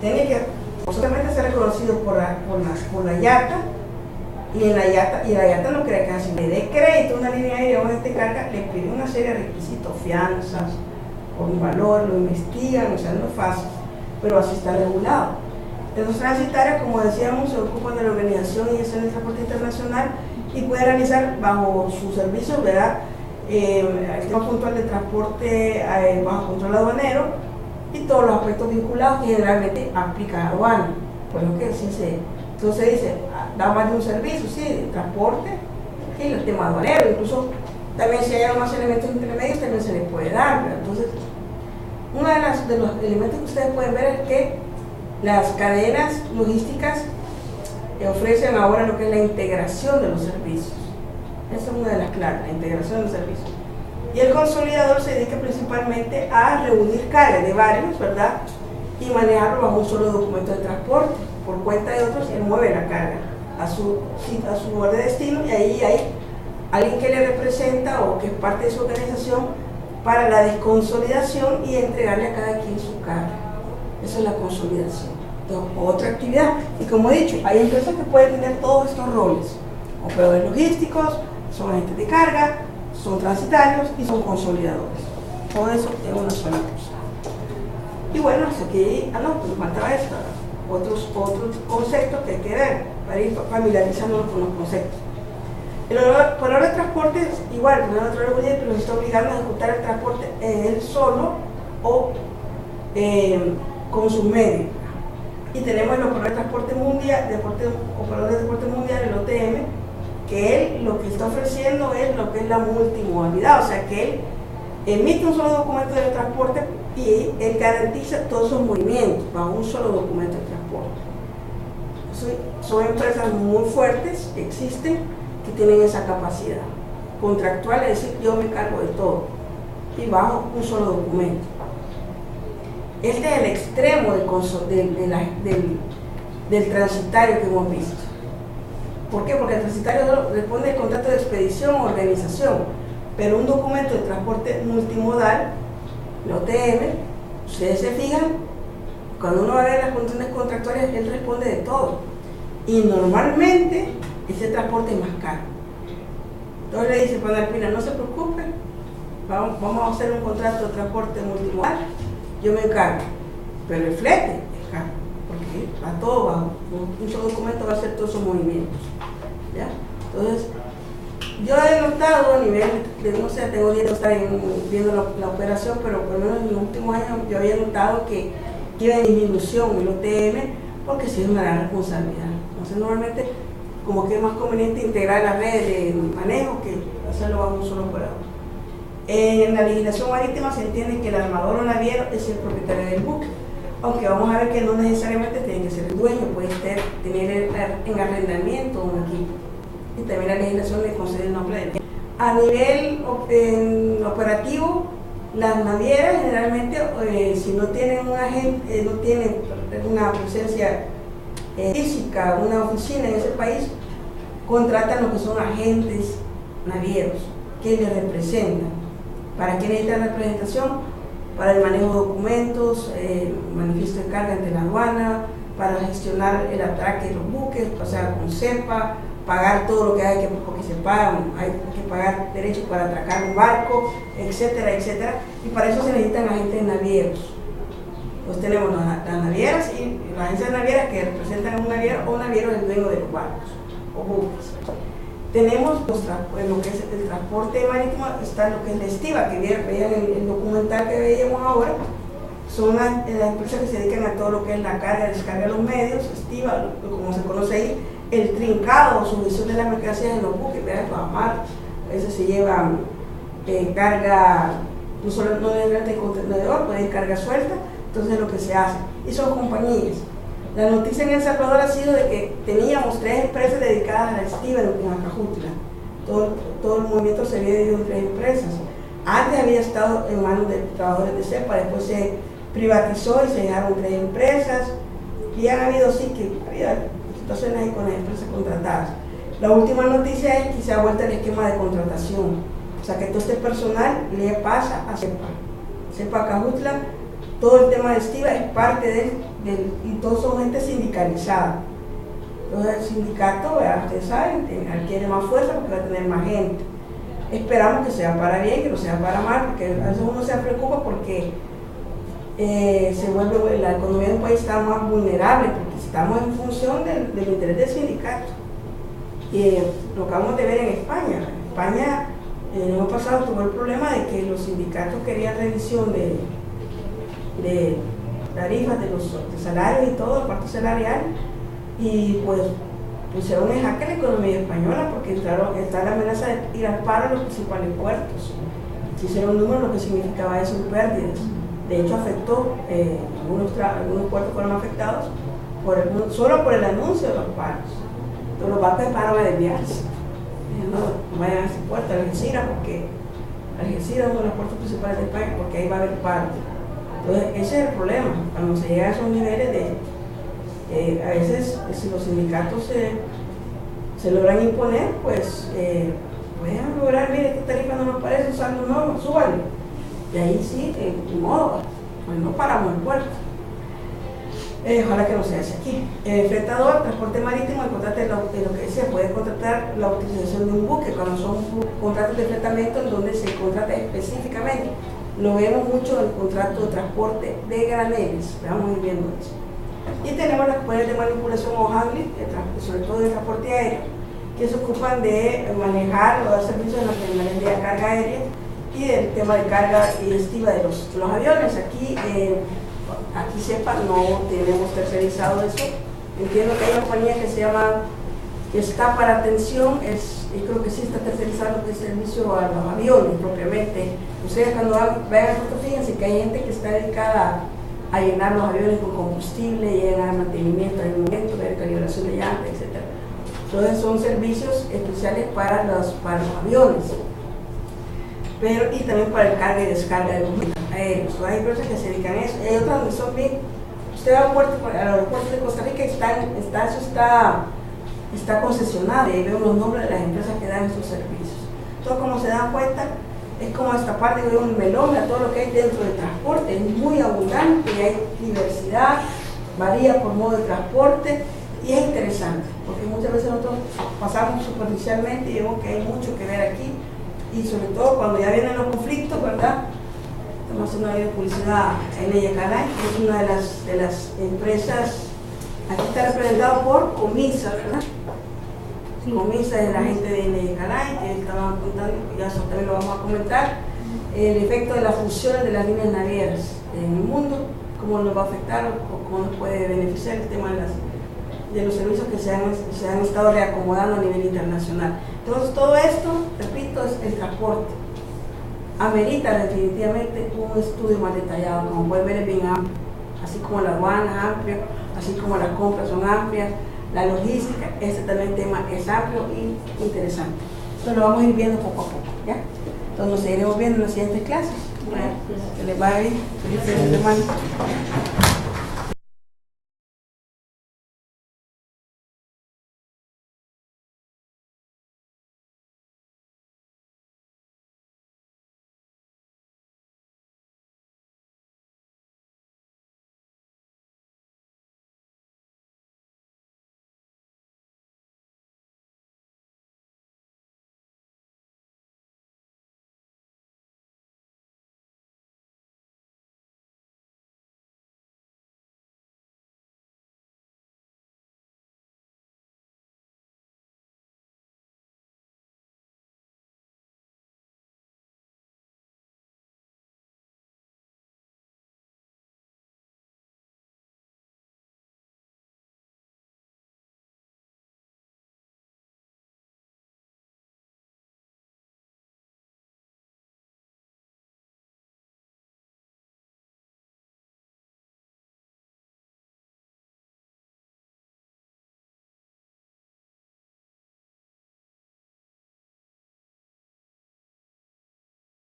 [SPEAKER 3] tiene que posiblemente ser reconocido por la IATA, y la IATA no cree que así le dé crédito a una línea aérea o a este carga, le pide una serie de requisitos, fianzas, por un valor, lo investigan, o sea, no es fácil, pero así está regulado. Los transitarios, como decíamos, se ocupan de la organización y gestión del transporte internacional y puede realizar bajo sus servicios, ¿verdad?, el tema puntual de transporte bajo control aduanero y todos los aspectos vinculados que generalmente aplican a aduana. Por lo que sí entonces dice, da más de un servicio, sí, de transporte y el tema aduanero. Incluso también si hay más elementos intermedios también se les puede dar, ¿verdad? Entonces, uno de los elementos que ustedes pueden ver es que las cadenas logísticas ofrecen ahora lo que es la integración de los servicios. Esa es una de las claves, la integración de los servicios. Y el consolidador se dedica principalmente a reunir cargas de varios, ¿verdad? Y manejarlo bajo un solo documento de transporte. Por cuenta de otros, él mueve la carga a su lugar de destino y ahí hay alguien que le representa o que es parte de su organización para la desconsolidación y entregarle a cada quien su carga. Esa es la consolidación. Entonces, otra actividad. Y como he dicho, hay empresas que pueden tener todos estos roles. Operadores logísticos, son agentes de carga, son transitarios y son consolidadores. Todo eso es una sola cosa. Y bueno, hasta aquí, nos faltaba esto. Otros conceptos que hay que ver para ir familiarizándonos con los conceptos. El operador de transporte es igual, el operador de transporte nos está obligando a ejecutar el transporte él solo o con sus medios. Y tenemos el operador de transporte mundial, operador de transporte mundial, el OTM, que él lo que está ofreciendo es lo que es la multimodalidad, o sea que él emite un solo documento de transporte y él garantiza todos esos movimientos bajo un solo documento de transporte. Son empresas muy fuertes que existen, que tienen esa capacidad contractual, es decir, yo me cargo de todo y bajo un solo documento. Este es el extremo del transitario que hemos visto. ¿Por qué? Porque el transitario responde al contrato de expedición o organización, pero un documento de transporte multimodal, el OTM, ustedes se fijan, cuando uno va a ver las condiciones contractuales, él responde de todo. Y normalmente ese transporte es más caro. Entonces le dice Panalpina, no se preocupe, vamos a hacer un contrato de transporte multimodal, yo me encargo, pero el flete es caro, porque va todo bajo un solo documento, va a hacer todos esos movimientos, ¿ya? Entonces, yo he notado a nivel de, no sé, tengo 10 de estar viendo la operación, pero por lo menos en los últimos años yo había notado que iba en disminución el OTM, porque sí es una gran responsabilidad. Entonces, normalmente, como que es más conveniente integrar las redes de manejo que hacerlo bajo un solo operador. En la legislación marítima se entiende que el armador o naviero es el propietario del buque, aunque vamos a ver que no necesariamente tiene que ser el dueño, puede tener en arrendamiento un equipo. Y también la legislación le concede el nombre del. A nivel operativo, las navieras generalmente, si no tienen un agente, no tienen una presencia física, una oficina en ese país, contratan lo que son agentes navieros que les representan. ¿Para qué necesitan representación? Para el manejo de documentos, manifiesto de carga ante la aduana, para gestionar el atraque de los buques, o sea, con CEPA, pagar todo lo que hay que, porque se pagan, hay que pagar derechos para atracar un barco, etcétera, etcétera, y para eso se necesitan agentes navieros. Entonces tenemos las navieras y las agencias navieras que representan a un naviero o un naviero es el dueño de los barcos o buques. Tenemos lo que es el transporte marítimo, está lo que es la estiva, que veían el documental que veíamos ahora, son las empresas que se dedican a todo lo que es la carga, descarga de los medios, estiva, como se conoce ahí, el trincado o sujeción de las mercancías en los buques, vean, a mar, a veces se lleva carga, no solo no de contenedor, puede ir carga suelta, entonces es lo que se hace, y son compañías. La noticia en El Salvador ha sido de que teníamos 3 empresas dedicadas a la estiva en Acajutla. Todo el movimiento se había dividido en 3 empresas. Antes había estado en manos de trabajadores de CEPA, después se privatizó y se dejaron 3 empresas. Y han habido, sí, que había situaciones ahí con las empresas contratadas. La última noticia es que se ha vuelto el esquema de contratación. O sea que todo este personal le pasa a CEPA. CEPA Acajutla, todo el tema de estiva es parte de él. Y todos son gente sindicalizada. Entonces el sindicato, ustedes saben, adquiere más fuerza porque va a tener más gente. Esperamos que sea para bien, que no sea para mal, porque a veces uno se preocupa porque se vuelve, la economía de un país está más vulnerable, porque estamos en función del interés del sindicato. Y lo acabamos de ver en España. España el año pasado tuvo el problema de que los sindicatos querían revisión de tarifas de los salarios y todo, el pacto salarial, y pues pusieron en jaque la economía española porque está la amenaza de ir al paro en los principales puertos. Se hicieron números lo que significaba eso en pérdidas. De hecho afectó, algunos puertos fueron afectados solo por el anuncio de los paros. Entonces los barcos pararon a desviarse. No vayan a ese puerto, a Algeciras, porque Algeciras, uno de los puertos principales del país, porque ahí va a haber paro. Entonces, ese es el problema, cuando se llega a esos niveles a veces, si los sindicatos se logran imponer, pues pueden lograr, mire, esta tarifa no nos parece, usando no, súbale. Y ahí sí, de modo, pues no paramos el puerto. Ojalá que no se hace aquí. Fletador, transporte marítimo, el contrato de lo que decía, puede contratar la utilización de un buque cuando son contratos de fletamiento en donde se contrata específicamente. Lo vemos mucho en el contrato de transporte de graneles, vamos a ir viendo eso. Y tenemos las poderes de manipulación o handling, sobre todo de transporte aéreo, que se ocupan de manejar o dar servicios en las terminales de carga aérea y del tema de carga y estiva de los aviones. Aquí sepa, no tenemos tercerizado eso. Entiendo que hay una compañía que se llama, que está para atención, yo creo que sí está tercerizando el servicio a los aviones propiamente. Ustedes cuando vayan al puerto, fíjense que hay gente que está dedicada a llenar los aviones con combustible, llegar al mantenimiento del momento, ver calibración de llantas, etc. Entonces son servicios especiales para los aviones, y también para el carga y descarga de los aéreos. Hay empresas que se dedican a eso, hay otras donde son bien. Usted va al aeropuerto de Costa Rica, eso está concesionado, y vemos los nombres de las empresas que dan esos servicios. Entonces, como se dan cuenta, es como esta parte de un melón a todo lo que hay dentro del transporte, es muy abundante, hay diversidad, varía por modo de transporte y es interesante, porque muchas veces nosotros pasamos superficialmente y vemos que hay mucho que ver aquí, y sobre todo cuando ya vienen los conflictos, ¿verdad? Estamos haciendo una publicidad en Eyacalay, que es una de las empresas, aquí está representado por Comisa, ¿verdad? Sí. Comisa es la gente de Eyacalay, que estaban contando, ya eso también lo vamos a comentar, el efecto de las funciones de las líneas navieras en el mundo, cómo nos va a afectar o cómo nos puede beneficiar el tema de los servicios que se han estado reacomodando a nivel internacional. Entonces, todo esto, repito, es el transporte. Amerita definitivamente un estudio más detallado, como pueden ver es bien amplio, así como la aduana es amplia, así como las compras son amplias, la logística, este también tema es amplio y interesante. Entonces lo vamos a ir viendo poco a poco, ¿ya? Entonces nos seguiremos viendo en las siguientes clases. Bueno, que les vaya bien, feliz fin de semana.